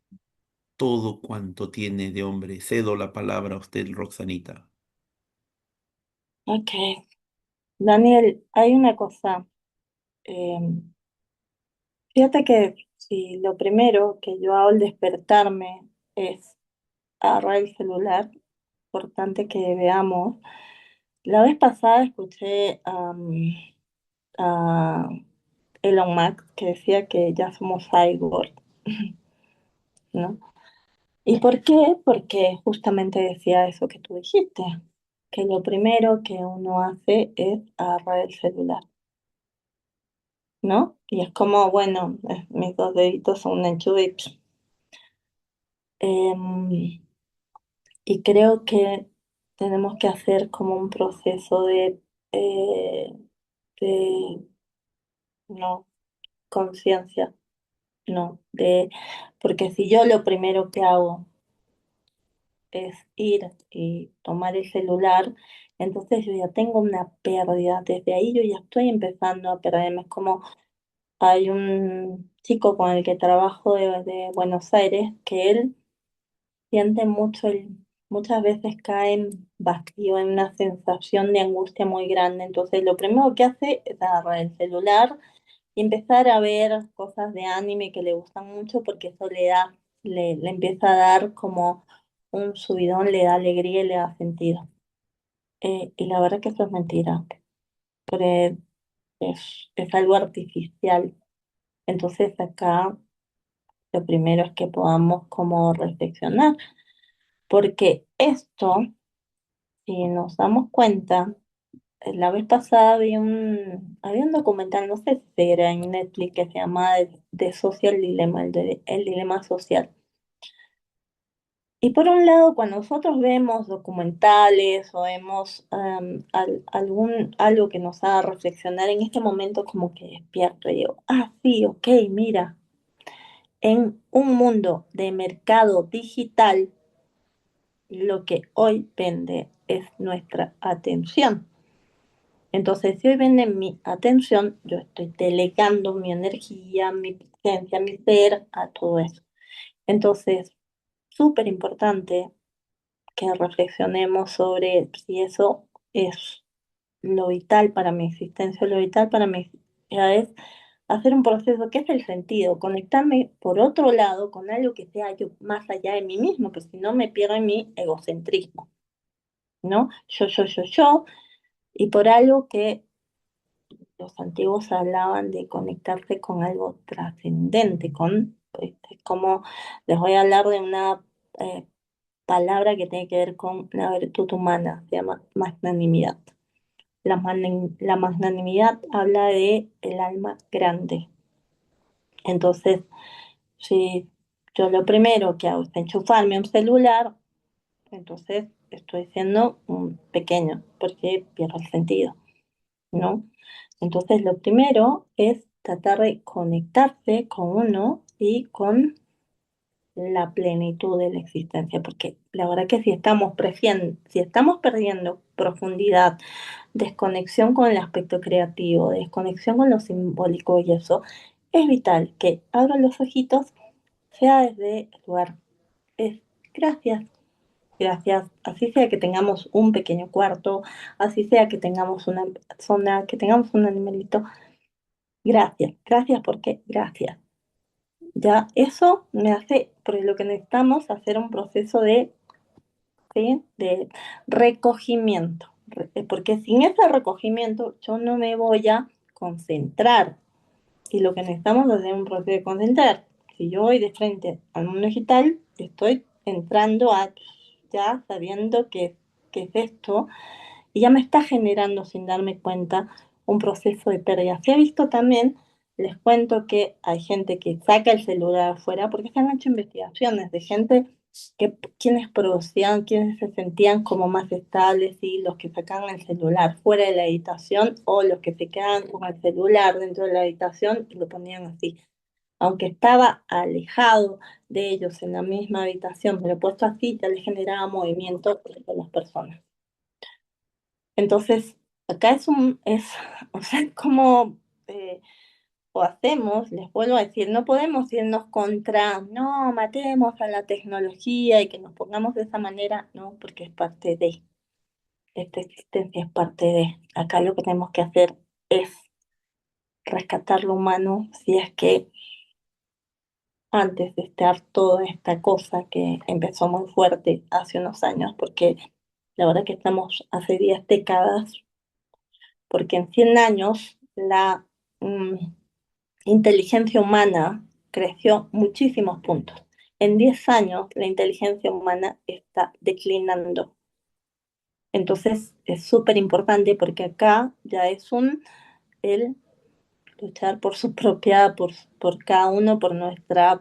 todo cuanto tiene de hombre. Cedo la palabra a usted, Roxanita. Ok, Daniel, hay una cosa. eh, Fíjate que si lo primero que yo hago al despertarme es agarrar el celular, importante que veamos. La vez pasada escuché a Elon Musk que decía que ya somos cyborg, ¿no? ¿Y por qué? Porque justamente decía eso que tú dijiste, que lo primero que uno hace es agarrar el celular, ¿no? Y es como, bueno, mis dos deditos son un enchufe. Em, y creo que tenemos que hacer como un proceso eh, de no, conciencia, no, porque si yo lo primero que hago es ir y tomar el celular, entonces yo ya tengo una pérdida. Desde ahí yo ya estoy empezando a perderme. Es como hay un chico con el que trabajo de Buenos Aires que él siente mucho, muchas veces cae en vacío, en una sensación de angustia muy grande. Entonces lo primero que hace es agarrar el celular y empezar a ver cosas de anime que le gustan mucho porque eso le empieza a dar como un subidón, le da alegría y le da sentido. Y la verdad que eso es mentira, porque es algo artificial. Entonces acá lo primero es que podamos como reflexionar, porque esto, si nos damos cuenta, la vez pasada había un documental, no sé si era en Netflix, que se llama The Social Dilemma, el dilema social. Y por un lado, cuando nosotros vemos documentales o vemos algo que nos haga reflexionar, en este momento como que despierto y digo, ah, sí, ok, mira, en un mundo de mercado digital, lo que hoy vende es nuestra atención. Entonces, si hoy venden mi atención, yo estoy delegando mi energía, mi presencia, mi ser a todo eso. Entonces, súper importante que reflexionemos sobre si eso es lo vital para mi existencia, lo vital para mi vida es hacer un proceso que es el sentido, conectarme por otro lado con algo que sea yo más allá de mí mismo, que si no me pierdo en mi egocentrismo, ¿no? Yo, y por algo que los antiguos hablaban de conectarse con algo trascendente, como les voy a hablar de una eh, palabra que tiene que ver con la virtud humana, se llama magnanimidad. La magnanimidad habla de el alma grande. Entonces, si yo lo primero que hago es enchufarme un celular, entonces estoy siendo un pequeño, porque pierdo el sentido, ¿no? Entonces, lo primero es tratar de conectarse con uno y con la plenitud de la existencia, porque la verdad que si estamos perdiendo profundidad, desconexión con el aspecto creativo, desconexión con lo simbólico y eso, es vital que abran los ojitos, sea desde el lugar. Es gracias, gracias, así sea que tengamos un pequeño cuarto, así sea que tengamos una zona, que tengamos un animalito, gracias, gracias porque gracias. Ya eso me hace, porque lo que necesitamos es hacer un proceso ¿sí? de recogimiento, porque sin ese recogimiento yo no me voy a concentrar. Y lo que necesitamos es hacer un proceso de concentrar. Si yo voy de frente al mundo digital, estoy entrando a ya sabiendo que es esto, y ya me está generando sin darme cuenta un proceso de pérdida. Se ha visto también, les cuento que hay gente que saca el celular afuera porque se han hecho investigaciones de gente que quienes producían, quienes se sentían como más estables y los que sacaban el celular fuera de la habitación o los que se quedaban con el celular dentro de la habitación y lo ponían así. Aunque estaba alejado de ellos en la misma habitación, pero puesto así, ya les generaba movimiento entre las personas. Entonces, acá o sea, como o hacemos, les vuelvo a decir, no podemos irnos contra, no, matemos a la tecnología y que nos pongamos de esa manera, no, porque es parte de, esta existencia es parte de. Acá lo que tenemos que hacer es rescatar lo humano, si es que antes de estar toda esta cosa que empezó muy fuerte hace unos años, porque la verdad que estamos hace 10 décadas, porque en 100 años la mm, inteligencia humana creció muchísimos puntos. En 10 años la inteligencia humana está declinando. Entonces es súper importante porque acá ya es el luchar por su propia, por cada uno, por nuestra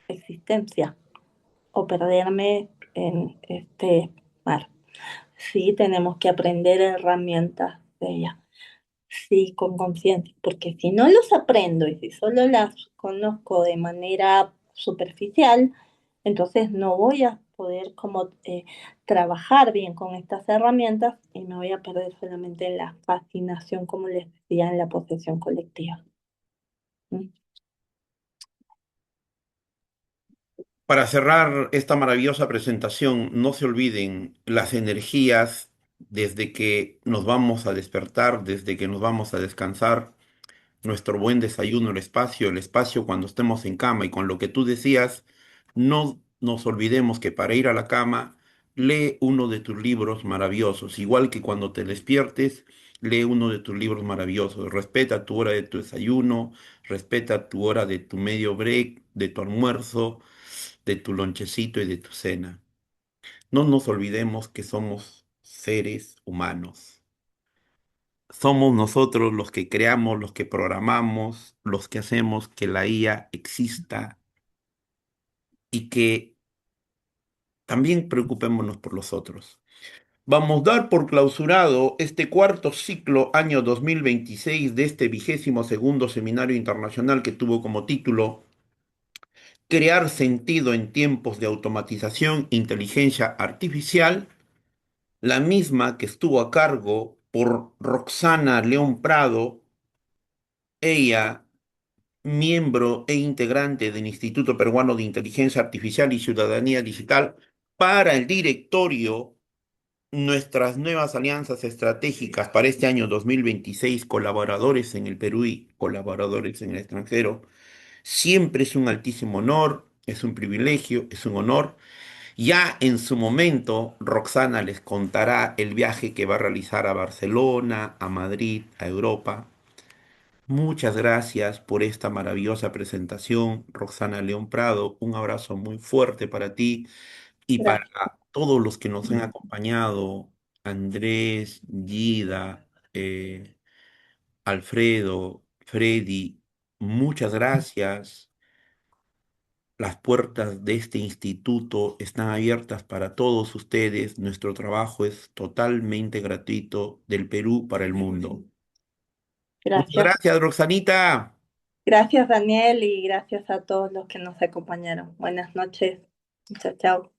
existencia o perderme en este mar. Sí tenemos que aprender herramientas de ella. Sí, con conciencia, porque si no los aprendo y si solo las conozco de manera superficial, entonces no voy a poder como trabajar bien con estas herramientas y me voy a perder solamente en la fascinación, como les decía, en la posesión colectiva. ¿Mm? Para cerrar esta maravillosa presentación, no se olviden las energías desde que nos vamos a despertar, desde que nos vamos a descansar, nuestro buen desayuno, el espacio cuando estemos en cama y con lo que tú decías, no nos olvidemos que para ir a la cama, lee uno de tus libros maravillosos, igual que cuando te despiertes, lee uno de tus libros maravillosos, respeta tu hora de tu desayuno, respeta tu hora de tu medio break, de tu almuerzo, de tu lonchecito y de tu cena. No nos olvidemos que somos seres humanos. Somos nosotros los que creamos, los que programamos, los que hacemos que la IA exista y que también preocupémonos por los otros. Vamos a dar por clausurado este cuarto ciclo año 2026 de este 22º Seminario Internacional que tuvo como título Crear sentido en tiempos de automatización e inteligencia artificial, la misma que estuvo a cargo por Roxana León Prado, ella miembro e integrante del Instituto Peruano de Inteligencia Artificial y Ciudadanía Digital, para el directorio nuestras nuevas alianzas estratégicas para este año 2026, colaboradores en el Perú y colaboradores en el extranjero. Siempre es un altísimo honor, es un privilegio, es un honor. Ya en su momento, Roxana les contará el viaje que va a realizar a Barcelona, a Madrid, a Europa. Muchas gracias por esta maravillosa presentación, Roxana León Prado. Un abrazo muy fuerte para ti y para Gracias. todos los que nos han acompañado, Andrés, Gida, Alfredo, Freddy. Muchas gracias. Las puertas de este instituto están abiertas para todos ustedes. Nuestro trabajo es totalmente gratuito del Perú para el mundo. Muchas Gracias. gracias, Roxanita. Gracias, Daniel, y gracias a todos los que nos acompañaron. Buenas noches. Chao, chao.